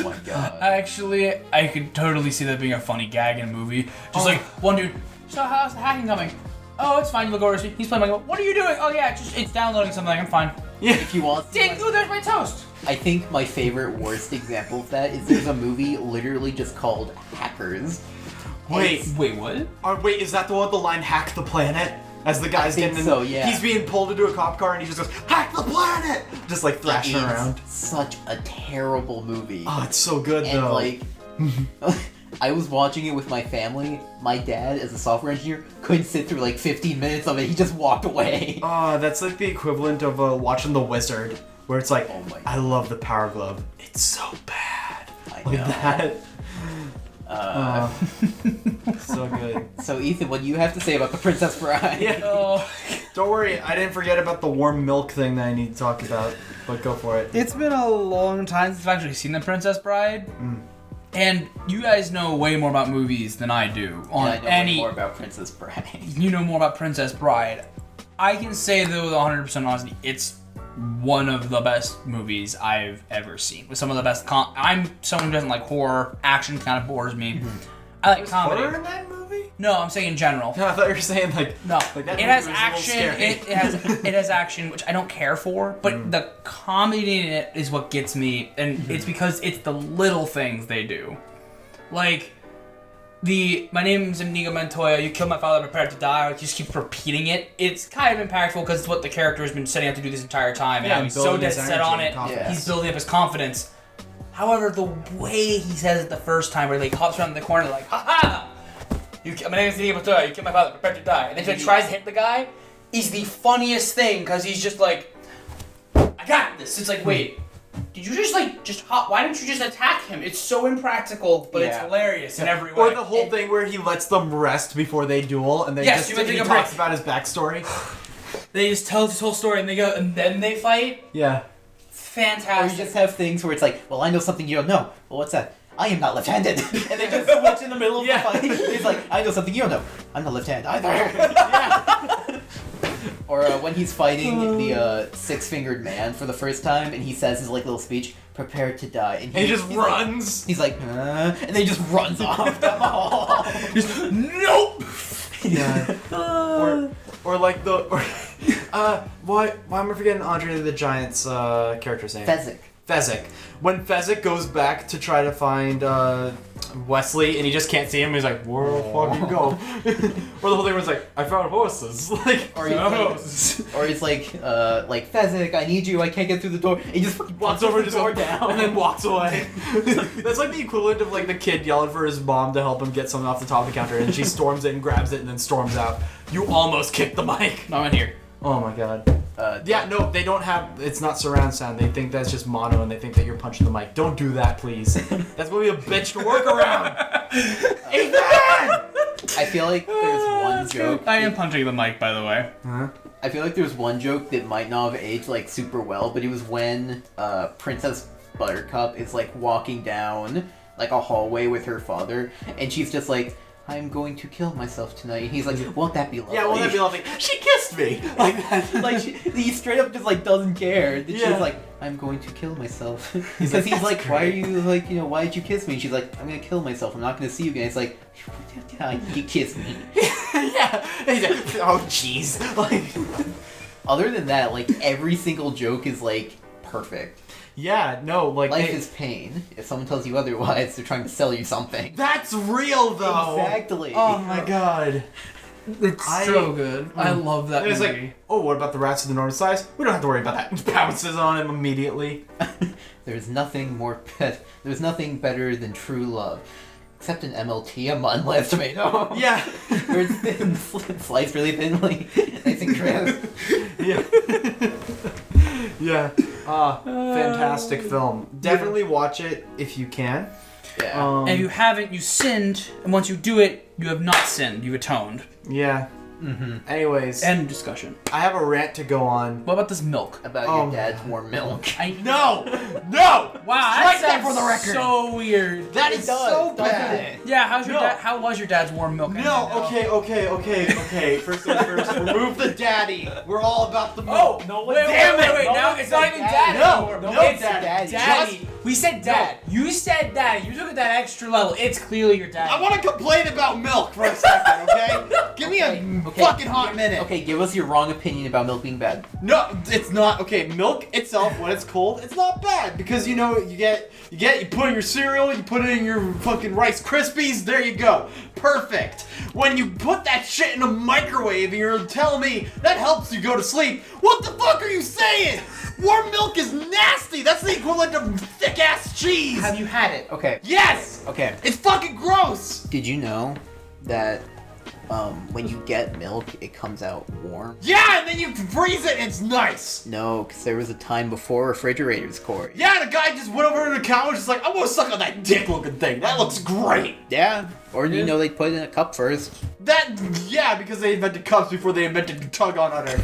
Oh my god. Actually, I could totally see that being a funny gag in a movie. Just like, one dude, so how's the hacking coming? Oh, it's fine, you look over, he's playing my, what are you doing? Oh yeah, it's downloading something, I'm fine. Yeah. If you want to, Ding, ooh, there's my toast! I think my favorite worst example of that is there's a movie literally just called Hackers. Wait, Wait, what? wait, is that the one with the line "hack the planet"? As the guy's think getting in, so, yeah. he's being pulled into a cop car and he just goes, "Hack the planet!" Just like thrashing It is around. such a terrible movie. Oh, it's so good And though. like, I was watching it with my family. My dad, as a software engineer, couldn't sit through like 15 minutes of it. He just walked away. Oh, that's like the equivalent of watching The Wizard, where it's like, Oh my I love the Power Glove. It's so bad. I Like know. that. So good. So Ethan, what do you have to say about The Princess Bride? Yeah. Oh, Don't worry, I didn't forget about the warm milk thing that I need to talk about, but go for it. it's been a long time since I've actually seen The Princess Bride. And you guys know way more about movies than I do. On I know way more about Princess Bride. You know more about Princess Bride. I can say though, with 100% honesty, it's one of the best movies I've ever seen. With some of the best. I'm someone who doesn't like horror. Action kind of bores me. I like comedy. Horror in that movie? No, I'm saying in general. No, I thought you were saying like No, like that it movie has was a little action. scary. It has action, which I don't care for. But the comedy in it is what gets me, and it's because it's the little things they do, like my name's Inigo Montoya. You killed my father, prepare to die. Like, you just keep repeating it. It's kind of impactful because it's what the character has been setting out to do this entire time, Yeah, and he's so building dead his set on energy it. and confidence. He's building up his confidence. However, the way he says it the first time, where he like hops around the corner like, "Ha ha! My name is Inigo Montoya. You killed my father, prepare to die." And then he tries to hit the guy. Is the funniest thing because he's just like, "I got this." It's like, wait. Did you just hop? Why didn't you just attack him? It's so impractical, but it's Yeah. hilarious in every way. Or the whole thing where he lets them rest before they duel, and then Yes, you just would he take a talks break. about his backstory. They just tell this whole story and they go and then they fight. Yeah. Or Fantastic. you just have things where it's like, well, I know something you don't know. Well, what's that? I am not left-handed. And they just switch in the middle of Yeah. the fight. He's like, I know something you don't know. I'm not left-handed either. Yeah. Or when he's fighting the six-fingered man for the first time, and he says his like little speech, "Prepare to die," and He just he's like- runs. he's like, and then he just runs off down the hall. Just nope. Yeah. or like the why am I forgetting Andre the Giant's character's name? Fezzik. Fezzik. When Fezzik goes back to try to find Wesley and he just can't see him, he's like, "Where the fuck you go?" Or the whole thing was like, "I found horses." Like, Or he's like, Fezzik, I need you. I can't get through the door. And he just fucking walks over the to door down and then walks away. That's like the equivalent of like the kid yelling for his mom to help him get something off the top of the counter, and she storms in, grabs it, and then storms out. You almost kicked the mic. No, I'm in here. Oh my god. Yeah, no, they don't have. It's not surround sound. They think that's just mono, and they think that you're punching the mic. Don't do that, please. That's gonna be a bitch to work around. Ethan! I feel like there's one joke. I am punching the mic, by the way. Huh? I feel like there's one joke that might not have aged like super well, but it was when Princess Buttercup is like walking down like a hallway with her father, and she's just like, "I'm going to kill myself tonight." And he's like, "Won't that be lovely?" Yeah, won't that be lovely? She kissed me like that. Like he straight up just like doesn't care. That Yeah. She's like, "I'm going to kill myself." Because he's like, "Why are you like, why did you kiss me?" And she's like, "I'm gonna kill myself. I'm not gonna see you again." It's like, "You kissed me." Yeah. He's like, oh jeez. Like, Other than that, like every single joke is like perfect. yeah, no, like Life is pain. If someone tells you otherwise, they're trying to sell you something. that's real though. Exactly. Oh my god. It's so good. I love that And it's movie. like, oh, what about the rats of the northern size? We don't have to worry about that. Pounces on him immediately. There's nothing There's nothing better than true love, except an MLT, a mutton last tomato. Yeah. Where it's thin, sliced really thinly, nice and crisp. Yeah. Yeah. Fantastic film. Definitely watch it if you can. Yeah. And if you haven't, you sinned, and once you do it, you have not sinned. You've atoned. Yeah. Anyways, End discussion. I have a rant to go on. What about this milk? About Oh. your dad's warm milk. No! No! Wow, Strike that that for the record. so weird. That is so doesn't bad. it? Yeah, how's your No. dad? How was your dad's warm milk? No, okay. First things first, remove the daddy. We're all about the milk. Oh no! one Wait, said- wait. no Now one it's said not even daddy. daddy No, anymore. no it's daddy. Daddy. We said dad. You said daddy. You took it that extra level. It's clearly your dad. I want to complain about milk for a second, okay? Give me a Okay. fucking hot minute. Okay, give us your wrong opinion about milk being bad. No, it's not. Okay, milk itself, when it's cold, it's not bad because you put it in your cereal, you put it in your fucking Rice Krispies. There you go, perfect. When you put that shit in a microwave and you're telling me that helps you go to sleep, what the fuck are you saying? Warm milk is nasty. That's the equivalent of thick ass cheese. Have you had it? Okay. Yes, Okay. it's fucking gross. Did you know that when you get milk, it comes out warm? Yeah, and then you freeze it and it's nice. No, because there was a time before refrigerators, Corey. Yeah, the guy just went over to the counter and was just like, I want to suck on that dick looking thing. That looks great. Yeah. Or you know they put it in a cup first. Yeah, because they invented cups before they invented tug on udder.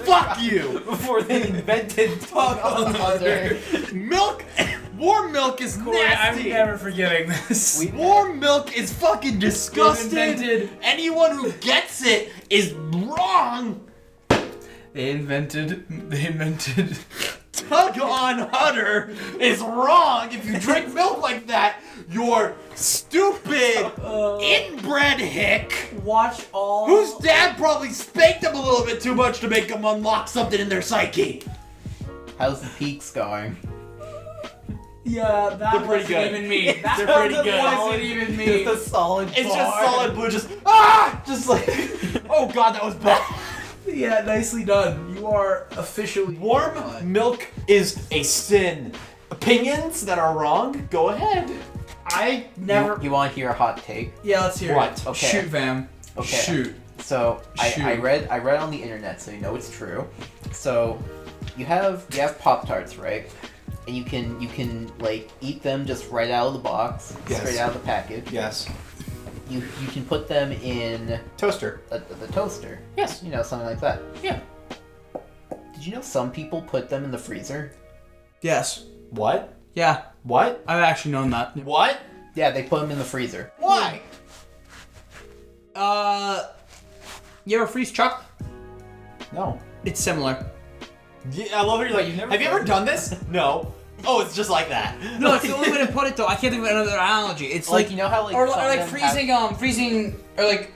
Fuck you! Before they invented tug on udder. Milk, Warm milk is Corey, I'm nasty. never forgetting this. Warm milk is fucking disgusting. invented- Anyone who gets it is wrong. They invented. Tug on Hunter is wrong. If you drink milk like that, you're stupid, inbred hick. Watch all. Whose dad probably spanked them a little bit too much to make them unlock something in their psyche. How's the peaks going? Yeah, that They're pretty wasn't good. even me. That They're pretty good. wasn't even me. Just a solid It's bar. just solid blue, just like, oh god, that was bad. Yeah, nicely done. You are officially Warm milk is a sin. Opinions that are wrong, go ahead. I never. You want to hear a hot take? Yeah, let's hear What? it. Okay. Shoot, fam. Okay. Shoot. So I Shoot. read on the internet, so you know it's true. So you have Pop-Tarts, right? And you can like eat them just right out of the box, Yes. straight out of the package. Yes. You can put them in Toaster. the toaster. Yes. You know, something like that. Yeah. Did you know some people put them in the freezer? Yes. What? Yeah, What? I've actually known that. What? Yeah, they put them in the freezer. Why? You ever freeze chocolate? No. It's similar. Yeah, I love it. You're like, You've never have you ever heard- done this? No. Oh, it's just like that. No, it's the only way to put it though. I can't think of another analogy. It's Like, you know how like Or some of like them freezing, or like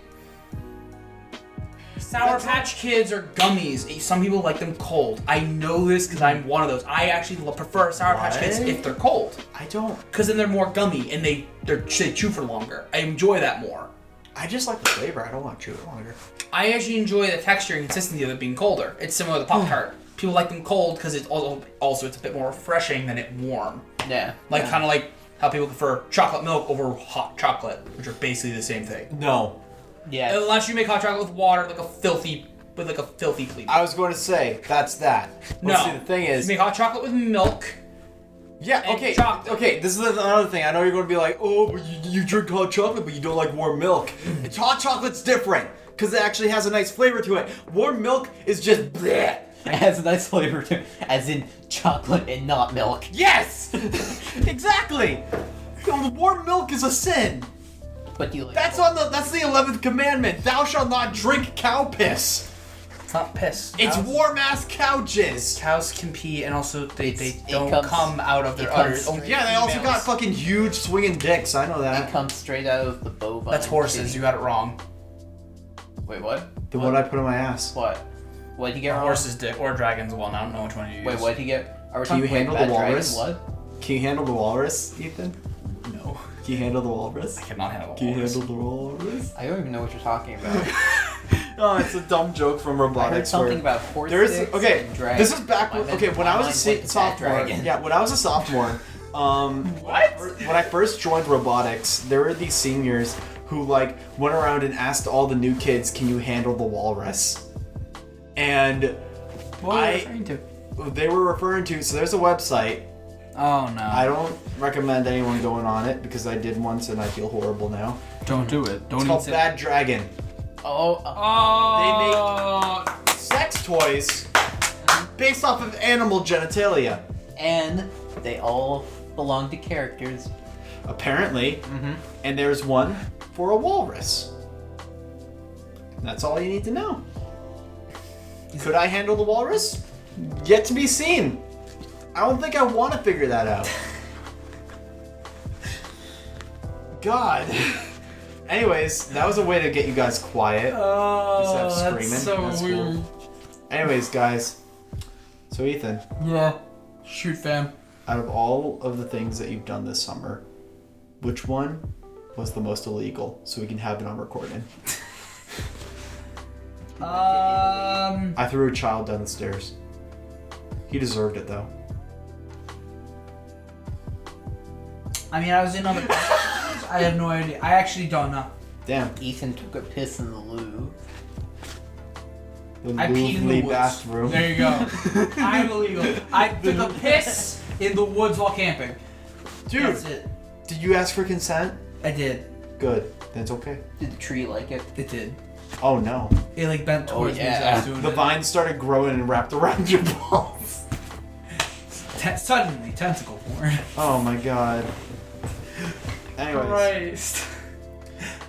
Sour That's Patch Kids or gummies. Some people like them cold. I know this because I'm one of those. I actually prefer Sour Patch Kids What? if they're cold, I don't. because then they're more gummy and they chew for longer. I enjoy that more. I just like the flavor. I don't want to chew it longer. I actually enjoy the texture and consistency of it being colder. It's similar to Pop-Tart. People like them cold because it's also it's a bit more refreshing than it warm. have, yeah. Like kind of like how people prefer chocolate milk over hot chocolate, which are basically the same thing. No. Yeah. Unless you make hot chocolate with water, like a filthy clean. I was going to say, that's that. But No. see, the thing You is... make hot chocolate with milk. Yeah, and okay. chocolate. Okay, this is another thing. I know you're going to be like, oh, but you drink hot chocolate, but you don't like warm milk. It's hot chocolate's different, because it actually has a nice flavor to it. Warm milk is just bleh. It has a nice flavor to it, as in chocolate and not milk. Yes! Exactly! Warm milk is a sin. But do you like That's the 11th commandment. Thou shalt not drink cow piss. It's not piss. It's warm ass cow jizz. Cows can pee, and also they It don't comes- come out of their it comes udders. straight- Yeah, they also got fucking huge swinging dicks. I know It that. comes straight out of the bovine. That's horses. titty. You got it wrong. Wait, what? The one I put in my ass. What? What did you get A wrong? horse's dick or dragon's one. I don't know which one you use. Wait, what did you get? Are we Can you talking handle about the Bad Dragon walrus? Blood? Can you handle the walrus, Ethan? No, Can you handle the walrus? I cannot handle a Can you walrus. handle the walrus? I don't even know what you're talking about. Oh, it's a dumb joke from I heard robotics. something where about horse there's dicks okay. and dragons. This is back. My men- Okay, when my I was a mind went to Bad sophomore. Dragon. Yeah, when I was a sophomore. What? When I first joined robotics, there were these seniors who like went around and asked all the new kids, "Can you handle the walrus?" And What are you referring to? they were referring to. So there's a website. Oh no! I don't recommend anyone going on it because I did once and I feel horrible now. Don't do it. Don't It's called Bad Dragon. Oh, Oh. Sex toys based off of animal genitalia. and they all belong to characters. Apparently. Mm-hmm. And there's one for a walrus. That's all you need to know. Could I handle the walrus? Yet to be seen. I don't think I want to figure that out. God. Anyways, that was a way to get you guys quiet. Oh, Just have that's screaming. so That's cool. weird. Anyways, guys. So Ethan, Yeah. Shoot, fam. out of all of the things that you've done this summer, which one was the most illegal so we can have it on recording? I threw a child down the stairs. He deserved it though. I mean, I was in on the. I have no idea. I actually don't know. Damn. Ethan took a piss in the loo. The I peed in the Louvre woods. bathroom. There you go. I'm illegal. I took a piss in the woods while camping. Dude, That's it. did you ask for consent? I did. Good. Then it's okay. Did the tree like it? It did. Oh no. It like bent towards me as I yeah. was doing The it. vine started growing and wrapped around your balls. Suddenly, tentacle porn. Oh my god. Anyways, Christ.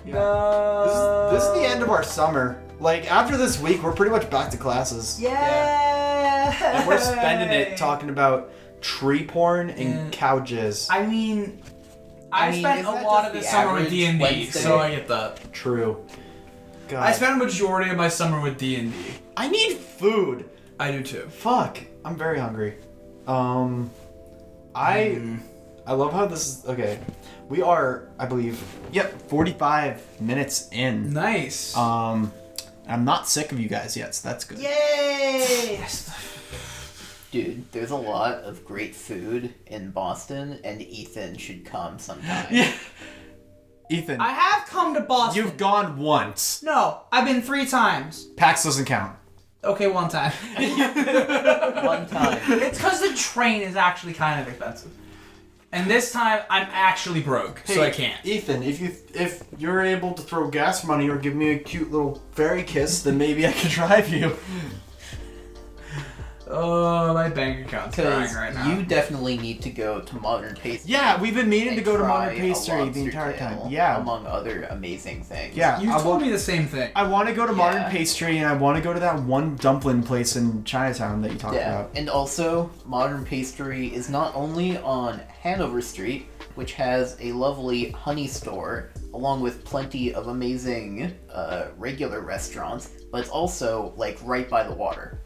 this is the end of our summer. Like, after this week, we're pretty much back to classes. Yeah. And we're spending it talking about tree porn and cow jizz. I mean, I mean, spent is a that lot just of the the summer with average D&D, Wednesday? so I get that. True. God. I spent a majority of my summer with D&D. I need food. I do too. Fuck. I'm very hungry. I love how this is. Okay. We are, I believe, 45 minutes in. Nice. I'm not sick of you guys yet, so that's good. yay! Dude, there's a lot of great food in Boston, and Ethan should come sometime. Yeah. Ethan, I have come to Boston. you've gone once. No, I've been 3 times. PAX doesn't count. Okay, 1 time. One time. It's because the train is actually kind of expensive. And this time, I'm actually broke, so I can't. Ethan, if you're able to throw gas money or give me a cute little fairy kiss, then maybe I could drive you. Oh, my bank account's crying Because right now. you definitely need to go to Modern Pastry. Yeah, we've been meaning to and go to try Modern a Pastry the lobster entire tail, time. Yeah. Among other amazing things. Yeah. You told me the same thing. I want to go to Modern Yeah. Pastry, and I want to go to that one dumpling place in Chinatown that you talked Yeah, about. and also, Modern Pastry is not only on Hanover Street, which has a lovely honey store, along with plenty of amazing regular restaurants, but it's also, like, right by the water.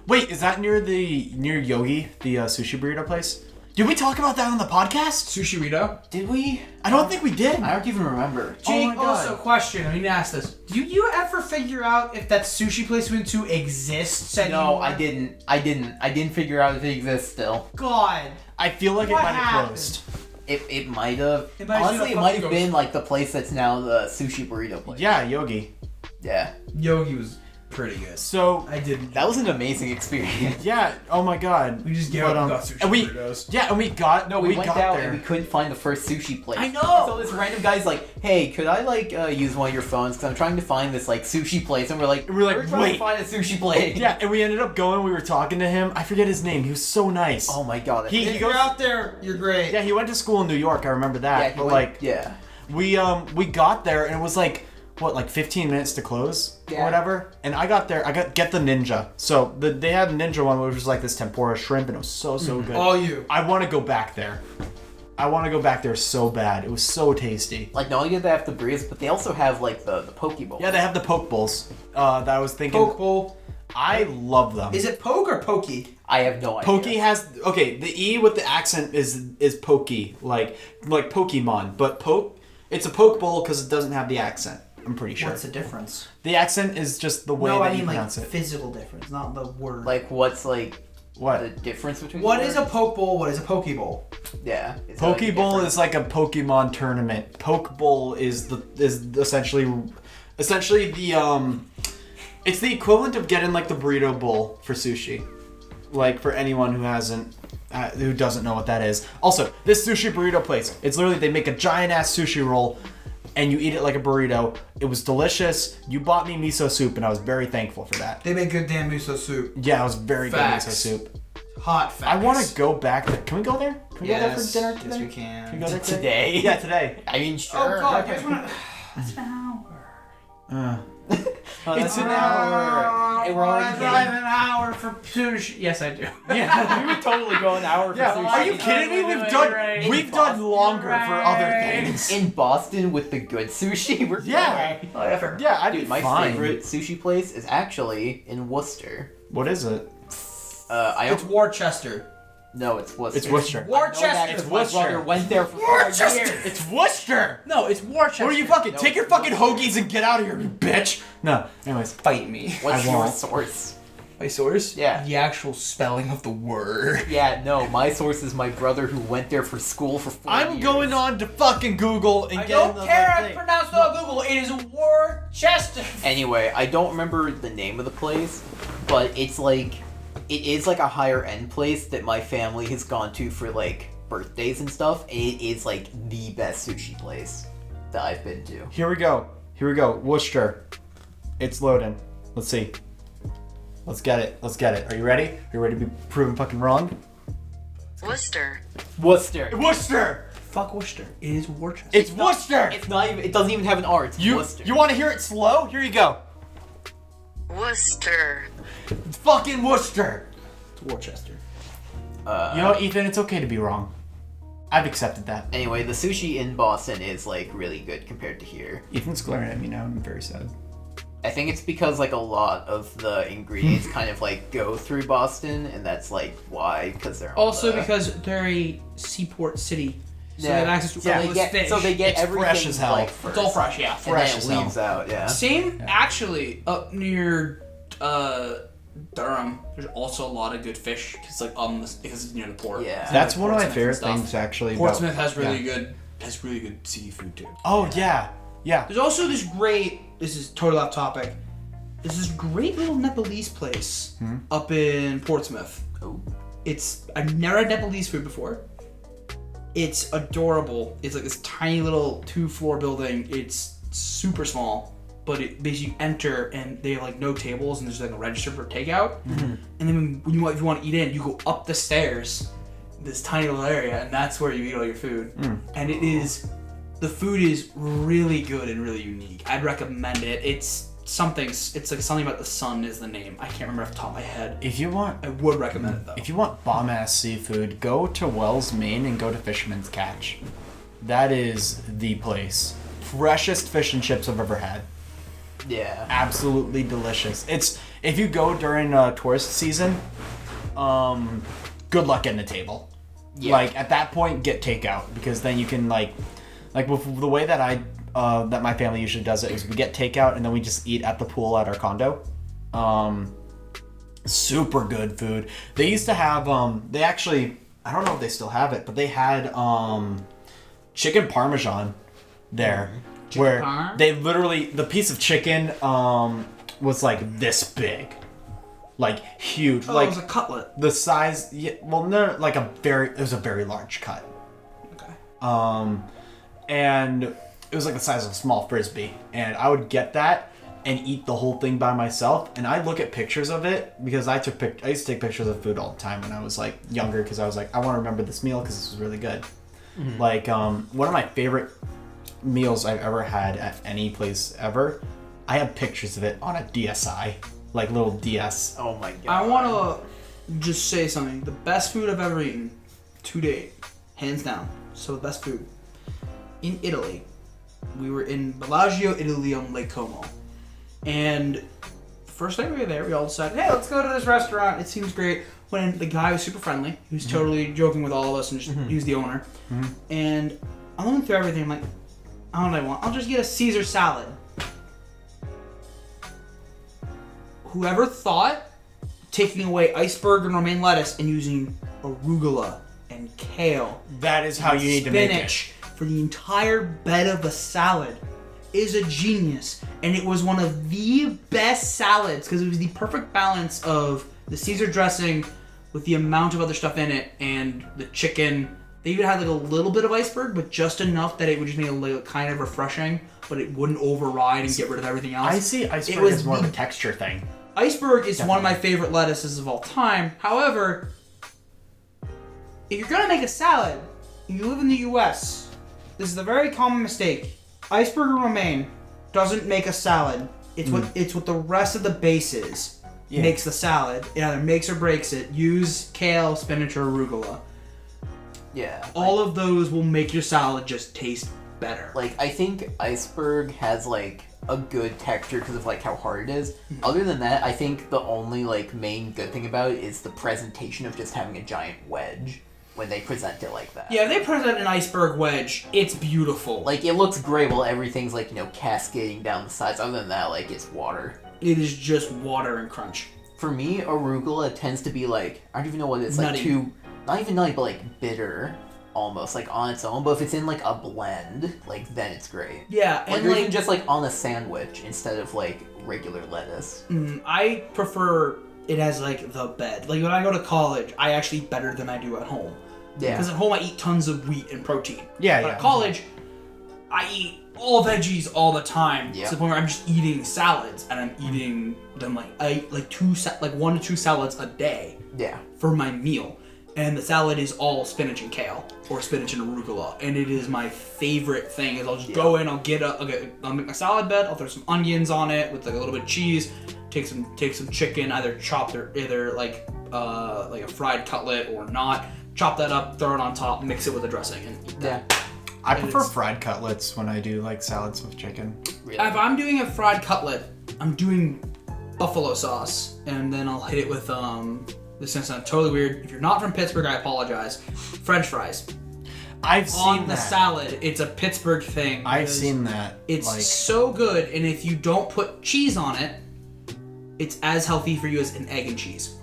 Wait, is that near Yogi, the sushi burrito place? Did we talk about that on the podcast? Sushi Rito? Did we? I don't think we did. I don't even remember. Jake, my God. also, question. I need to ask this. Do you ever figure out if that sushi place we went to exists anymore? No, I didn't. I didn't figure out if it exists still. God. I feel like What it might have happened? closed. It might have. It might have Honestly, been it a might fucking have been like the place that's now the sushi burrito place. Yeah, Yogi. Yeah. Yogi was pretty good. So, I didn't. That was an amazing experience. yeah, oh my god. We just gave But, up and got sushi and we, burritos. yeah, and we got, No, we went got out there. and we couldn't find the first sushi place. I know! So this random guy's like, "Hey, could I like use one of your phones? Because I'm trying to find this like sushi place." And we're like, We're like, trying "Wait." to find a sushi place." Yeah, and we ended up going, we were talking to him. I forget his name. He was so nice. Oh my god. He If goes- you're out there, you're great. Yeah, he went to school in New York, I remember that. yeah, he but went- like, yeah. we got there and it was like, what, like 15 minutes to close or Yeah. whatever. And I got there, get the ninja. So they had a ninja one, which was like this tempura shrimp, and it was so good. All you. I want to go back there. I want to go back there so bad. It was so tasty. Like not only do they have the burritos, but they also have like the poke bowl. Yeah, they have the poke bowls. That I was thinking. Poke bowl. I love them. Is it poke or pokey? I have no idea. Pokey has the E with the accent is pokey, like Pokemon, but it's a poke bowl because it doesn't have the accent. I'm pretty sure. What's the difference? The accent is just the way No, that I you mean like pronounce it. physical difference, not the word. Like what's like the What? difference between What the is a words? poke bowl? What is a poke bowl? Yeah. Is that, like, a Pokeball difference? is like a Pokemon tournament. Poke Bowl is essentially the it's the equivalent of getting like the burrito bowl for sushi. Like for anyone who doesn't know what that is. Also, this sushi burrito place, it's literally they make a giant ass sushi roll and you eat it like a burrito. It was delicious. You bought me miso soup and I was very thankful for that. They make good damn miso soup. Yeah, it was very Facts. good miso soup. Hot facts. I want to go back there. Can we go there? Can we go there for dinner today? Yes, we Can we can. go there Today? Yeah, today. I mean, Oh sure. god, guys wanna... That's an hour. Oh, It's that's an hour. Hey, we're I already drive getting... an hour for sushi. Yes, I do. Yeah. We would totally go an hour for Yeah, sushi. are you kidding me? We've done longer for other things. In Boston with the good sushi, we're Yeah. going. Whatever. Yeah, I'd Dude, be my fine. favorite sushi place is actually in Worcester. What is it? I It's don't... Worcester. No, it's Worcester. It's Worcester. I know that Worcester. 'cause It's my Worcester. brother went there for 5 years. It's Worcester. No, it's Worcester. What are you fucking? No, Take your it's fucking hoagies and get out of here, you bitch. No. Anyways. Fight me. What's I your won't. source? My source? Yeah. The actual spelling of the word. Yeah, no, my source is my brother who went there for school for 4 years. I'm going on to fucking Google and I getting don't care. I thing. pronounced it on Google. It is Worcester. Anyway, I don't remember the name of the place, but it's like, it is like a higher end place that my family has gone to for like birthdays and stuff, and it is like the best sushi place that I've been to. Here we go. Here we go. Worcester. It's loading. Let's see. Let's get it. Let's get it. Are you ready? Are you ready to be proven fucking wrong? Worcester. Worcester. Worcester. Fuck Worcester. It is Worcester. It's Worcester. It's not even. It doesn't even have an R. It's You Worcester. want to hear it slow? Here you go. Worcester. It's fucking Worcester. It's Worcester. You know, Ethan, it's okay to be wrong. I've accepted that. Anyway, the sushi in Boston is like really good compared to here. Ethan's glaring at me now. I'm very sad. I think it's because like a lot of the ingredients kind of like go through Boston, and that's like why, because they're on Also the- because they're a seaport city. So Yeah. they have access to all this fish. So they get It's everything fresh as hell. like It's first, all fresh, yeah. and Fresh then as it hell. leaves out. Yeah. Same, actually, up near Durham. There's also a lot of good fish because because it's near the port. Yeah. It's That's like one of my Portsmouth favorite and stuff. things, actually. Portsmouth about, has really yeah. good seafood too. Oh yeah, yeah. There's also this great. This is totally off topic. There's this great little Nepalese place up in Portsmouth. Oh. I've never had Nepalese food before. It's adorable. It's like this tiny little 2-floor building. It's super small, but it basically you enter and they have like no tables and there's like a register for takeout. And then if you want to eat in, you go up the stairs, this tiny little area, and that's where you eat all your food. And the food is really good and really unique. I'd recommend it. It's like something about the sun is the name. I can't remember off the top of my head. If you want, I would recommend it though. if you want bomb ass seafood, go to Wells, Maine, and go to Fisherman's Catch. That is the place. Freshest fish and chips I've ever had. Yeah. Absolutely delicious. It's if you go during tourist season, good luck getting a table. Yeah. Like at that point, get takeout because then you can like with the way that that my family usually does it is we get takeout and then we just eat at the pool at our condo. Super good food. They used to have they actually, I don't know if they still have it, but they had chicken parmesan there where parm? they literally the piece of chicken was like this big. Like huge. Oh, like it was a cutlet. the size it was a very large cut. Okay. And it was like the size of a small frisbee, and I would get that and eat the whole thing by myself. And I look at pictures of it because I used to take pictures of food all the time when I was like younger because I was like I want to remember this meal because this was really good. Like one of my favorite meals I've ever had at any place ever, I have pictures of it on a DSi, like little DS. Oh my god. I want to just say something. The best food I've ever eaten to date, hands down. So the best food. In Italy, we were in Bellagio, Italy on Lake Como. And the first night we were there, we all decided, hey, let's go to this restaurant. It seems great. When the guy was super friendly. He was totally joking with all of us and just, he was the owner. And I'm looking through everything. I'm like, I don't know what I want. I'll just get a Caesar salad. Whoever thought taking away iceberg and romaine lettuce and using arugula and kale That is how you need to make it. spinach for the entire bed of a salad is a genius. And it was one of the best salads because it was the perfect balance of the Caesar dressing with the amount of other stuff in it and the chicken. They even had like a little bit of iceberg, but just enough that it would just make it like, kind of refreshing, but it wouldn't override and get rid of everything else. I see iceberg was as more of the- a texture thing. Iceberg is one of my favorite lettuces of all time. However, if you're gonna make a salad, and you live in the US, this is a very common mistake. Iceberg or romaine doesn't make a salad. It's what the rest of the base is. Yeah. Makes the salad. It either makes or breaks it. Use kale, spinach, or arugula. Yeah. All of those will make your salad just taste better. Like, I think iceberg has, like, a good texture because of, like, how hard it is. Other than that, I think the only, like, main good thing about it is the presentation of just having a giant wedge when they present it like that. Yeah, if they present an iceberg wedge, it's beautiful. Like, it looks great while everything's, like, you know, cascading down the sides. Other than that, like, it's water. It is just water and crunch. For me, arugula tends to be, like, I don't even know what it is, like, Nutty. not even nutty, but, like, bitter. Almost like on its own, but if it's in like a blend, like then it's great. Yeah, Like, and or like even just like on a sandwich instead of like regular lettuce. I prefer it as like the bed. Like when I go to college, I actually eat better than I do at home. Yeah. Because at home I eat tons of wheat and protein. Yeah, But yeah. at college, I eat all veggies all the time. Yeah. To the point where I'm just eating salads and I'm eating them like I eat like 1 to 2 salads a day Yeah. for my meal. and the salad is all spinach and kale, or spinach and arugula, and it is my favorite thing. Is I'll just go in, I'll make my salad bed, I'll throw some onions on it with like a little bit of cheese, take some chicken, either chopped or either like a fried cutlet or not, chop that up, throw it on top, mix it with the dressing, and eat that. I prefer fried cutlets when I do like salads with chicken. Really? If I'm doing a fried cutlet, I'm doing buffalo sauce, and then I'll hit it with this is gonna sound totally weird. If you're not from Pittsburgh, I apologize. French fries. I've seen On the that. salad, it's a Pittsburgh thing. I've seen that. It's like, so good, and if you don't put cheese on it, it's as healthy for you as an egg and cheese.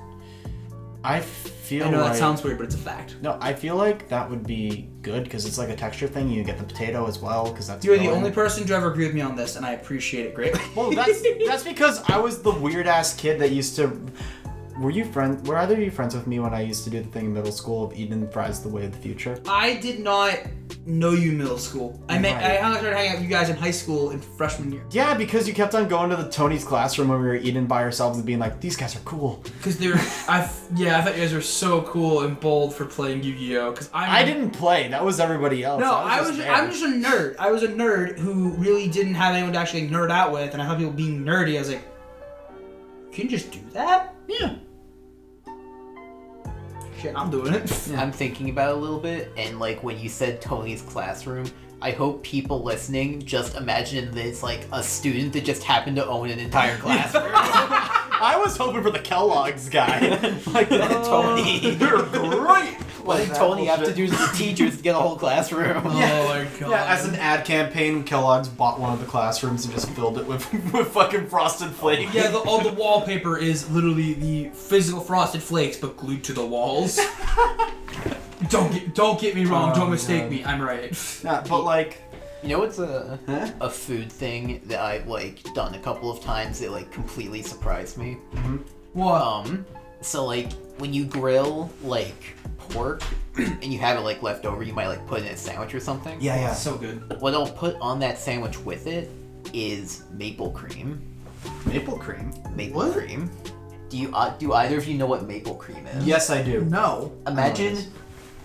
I feel I know like, that sounds weird, but it's a fact. No, I feel like that would be good because it's like a texture thing. You get the potato as well because that's. You are the filling. only person to ever agree with me on this, and I appreciate it greatly. Well, that's because I was the weird ass kid that used to. Were either of you friends with me when I used to do the thing in middle school of eating fries the way of the future? I did not know you in middle school. I Right. started hanging out with you guys in high school in freshman year. Yeah, because you kept on going to the Tony's classroom when we were eating by ourselves and being like, these guys are cool. Because I thought you guys were so cool and bold for playing Yu-Gi-Oh. Because I didn't play. That was everybody else. No, I'm just a nerd. I was a nerd who really didn't have anyone to actually nerd out with, and I thought people being nerdy. I was like, can you just do that? Yeah. Shit, I'm doing it. I'm thinking about it a little bit, and like when you said Tony's classroom, I hope people listening just imagine this like a student that just happened to own an entire classroom. I was hoping for the Kellogg's guy. Like, Tony. They're great. What did Tony have to do to the teachers to get a whole classroom? Oh my god. Yeah, as an ad campaign, Kellogg's bought one of the classrooms and just filled it with fucking Frosted Flakes. Yeah, all the wallpaper is literally the physical Frosted Flakes, but glued to the walls. Don't get me wrong. Don't mistake me. I'm right. Yeah, but like, You know what's a food thing that I've like done a couple of times that like completely surprised me? What? So like when you grill like pork and you have it like left over, you might like put it in a sandwich or something. yeah. So good. What I'll put on that sandwich with it is maple cream. Maple cream. Maple cream. Do either of you know what maple cream is? Yes, I do. No. Imagine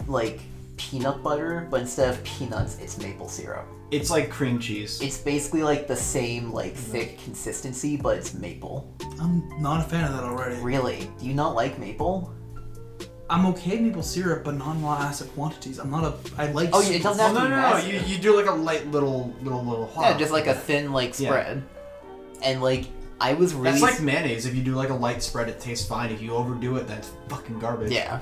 like peanut butter, but instead of peanuts, it's maple syrup. It's like cream cheese. It's basically like the same like thick consistency, but it's maple. I'm not a fan of that already. Really? Do you not like maple? I'm okay with maple syrup, but not in massive quantities. I like. Oh, it doesn't have to be No. massive. You do like a light little. Yeah, just like a thin like spread. And like I was really That's like mayonnaise. If you do like a light spread, it tastes fine. If you overdo it, that's fucking garbage. Yeah.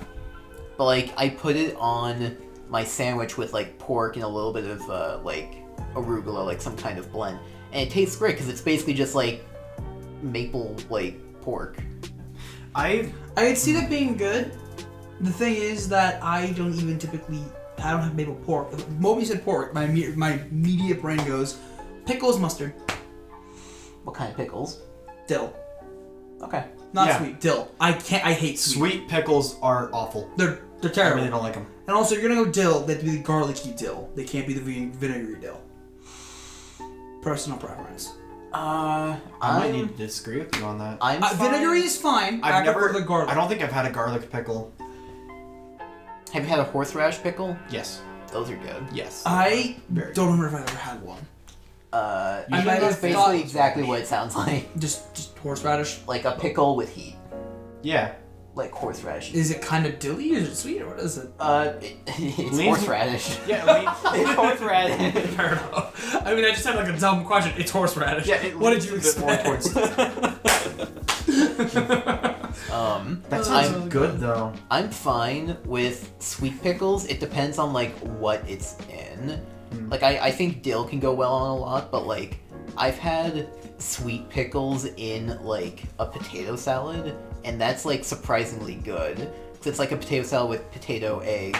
But like I put it on my sandwich with like pork and a little bit of like arugula, like some kind of blend, and it tastes great because it's basically just like maple like pork. I could see that being good. The thing is that I don't have maple pork. The moment you said pork, my immediate brain goes pickles, mustard, What kind of pickles? dill. Okay. Not sweet, dill. I hate sweet. Sweet pickles are awful. They're I terrible. really don't like them. And also, if you're gonna go dill, they have to be the garlicky dill. They can't be the vinegary dill. Personal preference. I might need to disagree with you on that. I'm fine. Vinegary is fine. I've never. The garlic. I don't think I've had a garlic pickle. Have you had a horseradish pickle? Yes. Those are good. Yes. I Very don't remember if I ever had one. I might that's have basically thought- exactly what it sounds like. Just horseradish. Like a pickle with heat. Yeah. Like horseradish. Is it kind of dilly? Is it sweet or what is it? It's Leans- horseradish. Yeah. It's horseradish. Fair enough. I mean, I just had like a dumb question. It's horseradish. Yeah. What did you leans a bit more expect? That sounds good though. I'm fine with sweet pickles. It depends on like what it's in. Like I think dill can go well on a lot, but like I've had sweet pickles in like a potato salad, and that's like surprisingly good. 'Cause it's like a potato salad with potato, egg,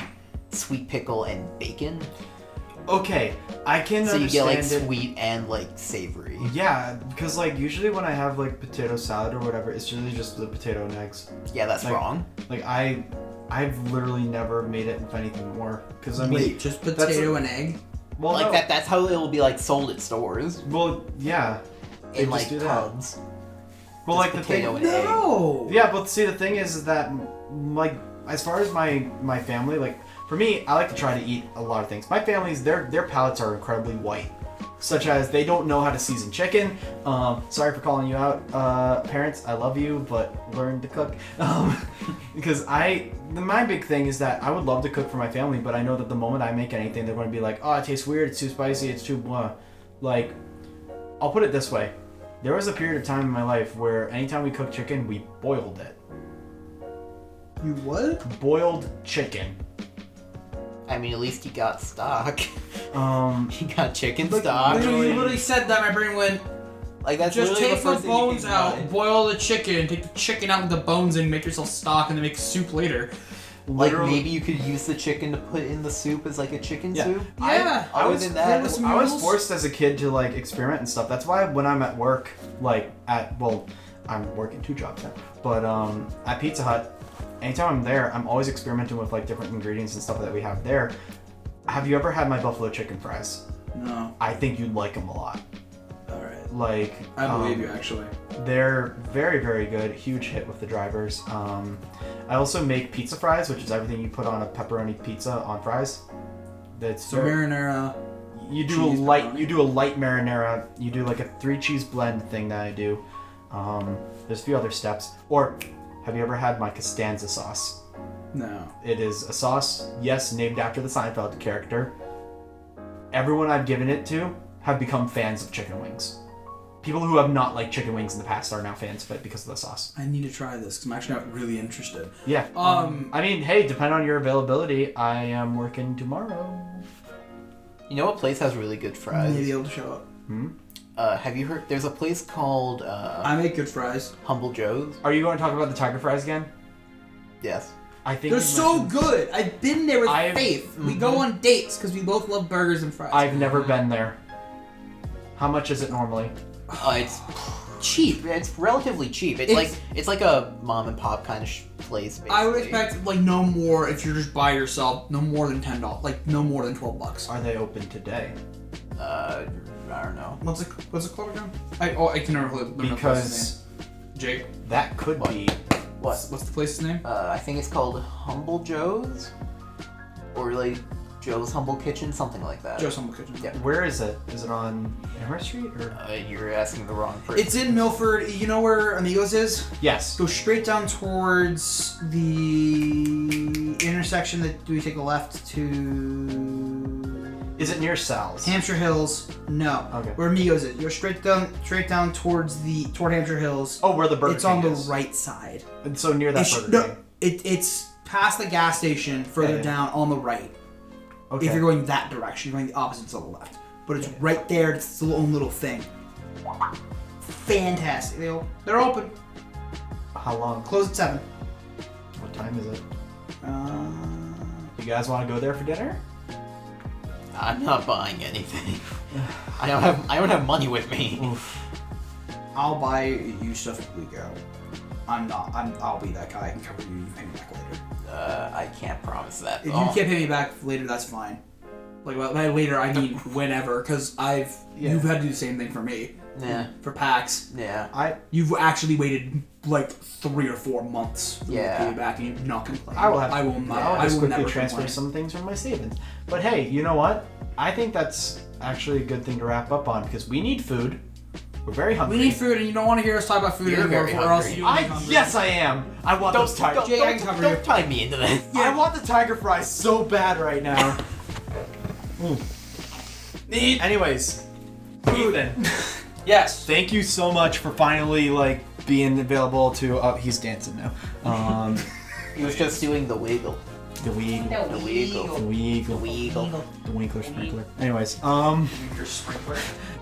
sweet pickle, and bacon. Okay, I can So you get understand like it. sweet and like savory. Yeah, because like usually when I have like potato salad or whatever, it's usually just the potato and eggs. Yeah, that's Like- wrong. Like I've literally never made it with anything more. Because I mean, Wait, just that's potato and egg? well, Like no. that's how it'll be like sold at stores Well, yeah. They in just like do that. tubs. Well, Just like the thing. potato and egg. No! Yeah, but see, the thing is that like as far as my family, like for me, I like to try to eat a lot of things. My family's their palates are incredibly white, such as they don't know how to season chicken. Sorry for calling you out, parents. I love you, but learn to cook. Because my big thing is that I would love to cook for my family, but I know that the moment I make anything, they're going to be like, oh, it tastes weird, it's too spicy, it's too blah. Like, I'll put it this way. There was a period of time in my life where anytime we cooked chicken, we boiled it. You what? Boiled chicken. I mean, at least you got stock. Um, You got chicken Look, stock. You literally said that, my brain went, Like that's just literally take the first thing you bones think out, about. boil the chicken, take the chicken out with the bones and make yourself stock and then make soup later. Like literally- maybe you could use the chicken to put in the soup as like a chicken Yeah. soup. Yeah. I Other was than that, with some I was noodles. forced as a kid to like experiment and stuff. That's why when I'm at work, like I'm working 2 jobs now, but at Pizza Hut, anytime I'm there, I'm always experimenting with like different ingredients and stuff that we have there. Have you ever had my buffalo chicken fries? No. I think you'd like them a lot. Alright. Like I believe you, actually. They're very, very good. Huge hit with the drivers. I also make pizza fries, which is everything you put on a pepperoni pizza on fries. That's So marinara. you do cheese, a light pepperoni. you do a light marinara. You do like a 3 cheese blend thing that I do. There's a few other steps. Or have you ever had my Costanza sauce? No. It is a sauce, yes, named after the Seinfeld character. Everyone I've given it to have become fans of chicken wings. People who have not liked chicken wings in the past are now fans of it because of the sauce. I need to try this because I'm actually not really interested. Yeah. I mean, hey, depending on your availability, I am working tomorrow. You know what place has really good fries? Maybe able to show up. Have you heard? There's a place called I make good fries. Humble Joe's. Are you going to talk about the tiger fries again? Yes. I think They're you so mentioned- good. I've been there with I've- Faith. We go on dates because we both love burgers and fries. I've never been there. How much is it normally? It's cheap. It's relatively cheap. It's like a mom and pop kind of place. Basically. I would expect like no more if you're just by yourself. No more than $10. Like no more than $12. Are they open today? I don't know. What's it called again? I can never remember the place's Because name. Jake. that could What? be. What? What's the place's name? I think it's called Humble Joe's, or like Joe's Humble Kitchen, something like that. Joe's Humble Kitchen. Yeah. Where is it? Is it on Amherst Street or? You're asking the wrong person. It's in Milford. You know where Amigos is? Yes. Go straight down towards the intersection that we take a left to Is it near Sal's? Hampshire Hills. No. Okay. Where Amigos is. You're straight down toward Hampshire Hills. Oh, where the Burger It's King on the is. right side. And so near that It's, Burger no, King. it's past the gas station, further Yeah. down on the right. Okay. If you're going that direction, you're going the opposite to the left. But it's right there. It's its own little thing. Fantastic. They're open. How long? Close at 7. What time is it? Uh, You guys want to go there for dinner? I'm not buying anything. I don't have money with me. I'll buy you stuff if we go. I'll be that guy. I can cover you. You can pay me back later. I can't promise that. If you can't pay me back later, that's fine. Like by later, I mean whenever, because you've had to do the same thing for me. Yeah. For PAX, Yeah. you've actually waited like 3 or 4 months for me to Yeah. pay me back, and you've not complained. I will have. I will not. I'll I just will quickly never transfer complain. some things from my savings. But hey, you know what? I think that's actually a good thing to wrap up on because we need food. We're very hungry. We need food, and you don't want to hear us talk about food You're anymore, very or else hungry. you'll be hungry. Yes, I am. I want those tiger. Jay, I can cover you. Don't tie me into this. I want the tiger fries so bad right now. Anyways, Ethan, Yes. thank you so much for finally being available to. Oh, he's dancing now. He was just doing the wiggle. The Weagle. The wiggle. The Weagle. The wiggle. The Winkler Sprinkler. Anyways, Your sprinkler.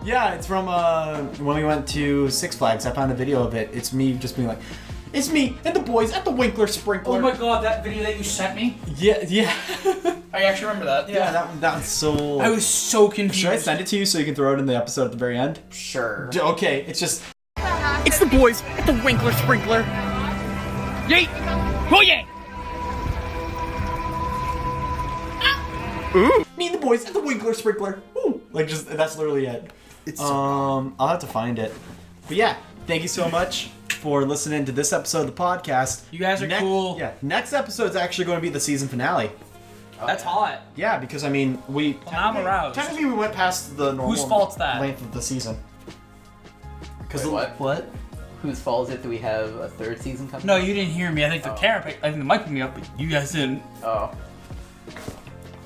yeah, it's from when we went to Six Flags. I found a video of it. It's me just being like, it's me and the boys at the Winkler Sprinkler. Oh my god, that video that you sent me? Yeah. I actually remember that. Yeah, that's so. I was so confused. Should I send it to you so you can throw it in the episode at the very end? Sure. Okay, it's just. It's the boys at the Winkler Sprinkler. Yeet! Oh yeah! Me and the boys at the Winkler Sprinkler. Woo! That's literally it. It's I'll have to find it. But yeah, thank you so much for listening to this episode of the podcast. You guys are cool. Yeah, next episode's actually going to be the season finale. That's hot. Yeah, because I mean, Well, now I'm aroused. technically we went past the normal Whose fault's that? length of the season. Because What? Whose fault is it that we have a third season coming? No, you didn't hear me. I think the camera picked, I think the mic picked me up, but you guys didn't. Oh.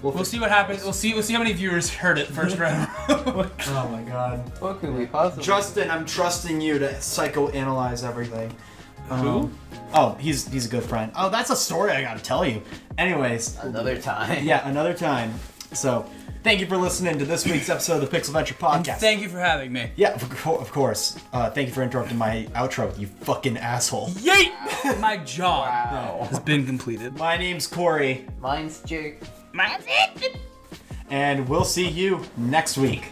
We'll see what happens. We'll see how many viewers heard it first round. Oh my god. What could we possibly? Justin, I'm trusting you to psychoanalyze everything. Who? Oh, he's a good friend. Oh, that's a story I gotta tell you. Anyways, Another time. yeah, another time. So, thank you for listening to this week's episode of the Pixel Venture Podcast. Thank you for having me. Yeah, of course. Thank you for interrupting my outro, you fucking asshole. Yeet! My job Wow. has been completed. My name's Corey, Mine's Jake. Mine's it. and we'll see you next week.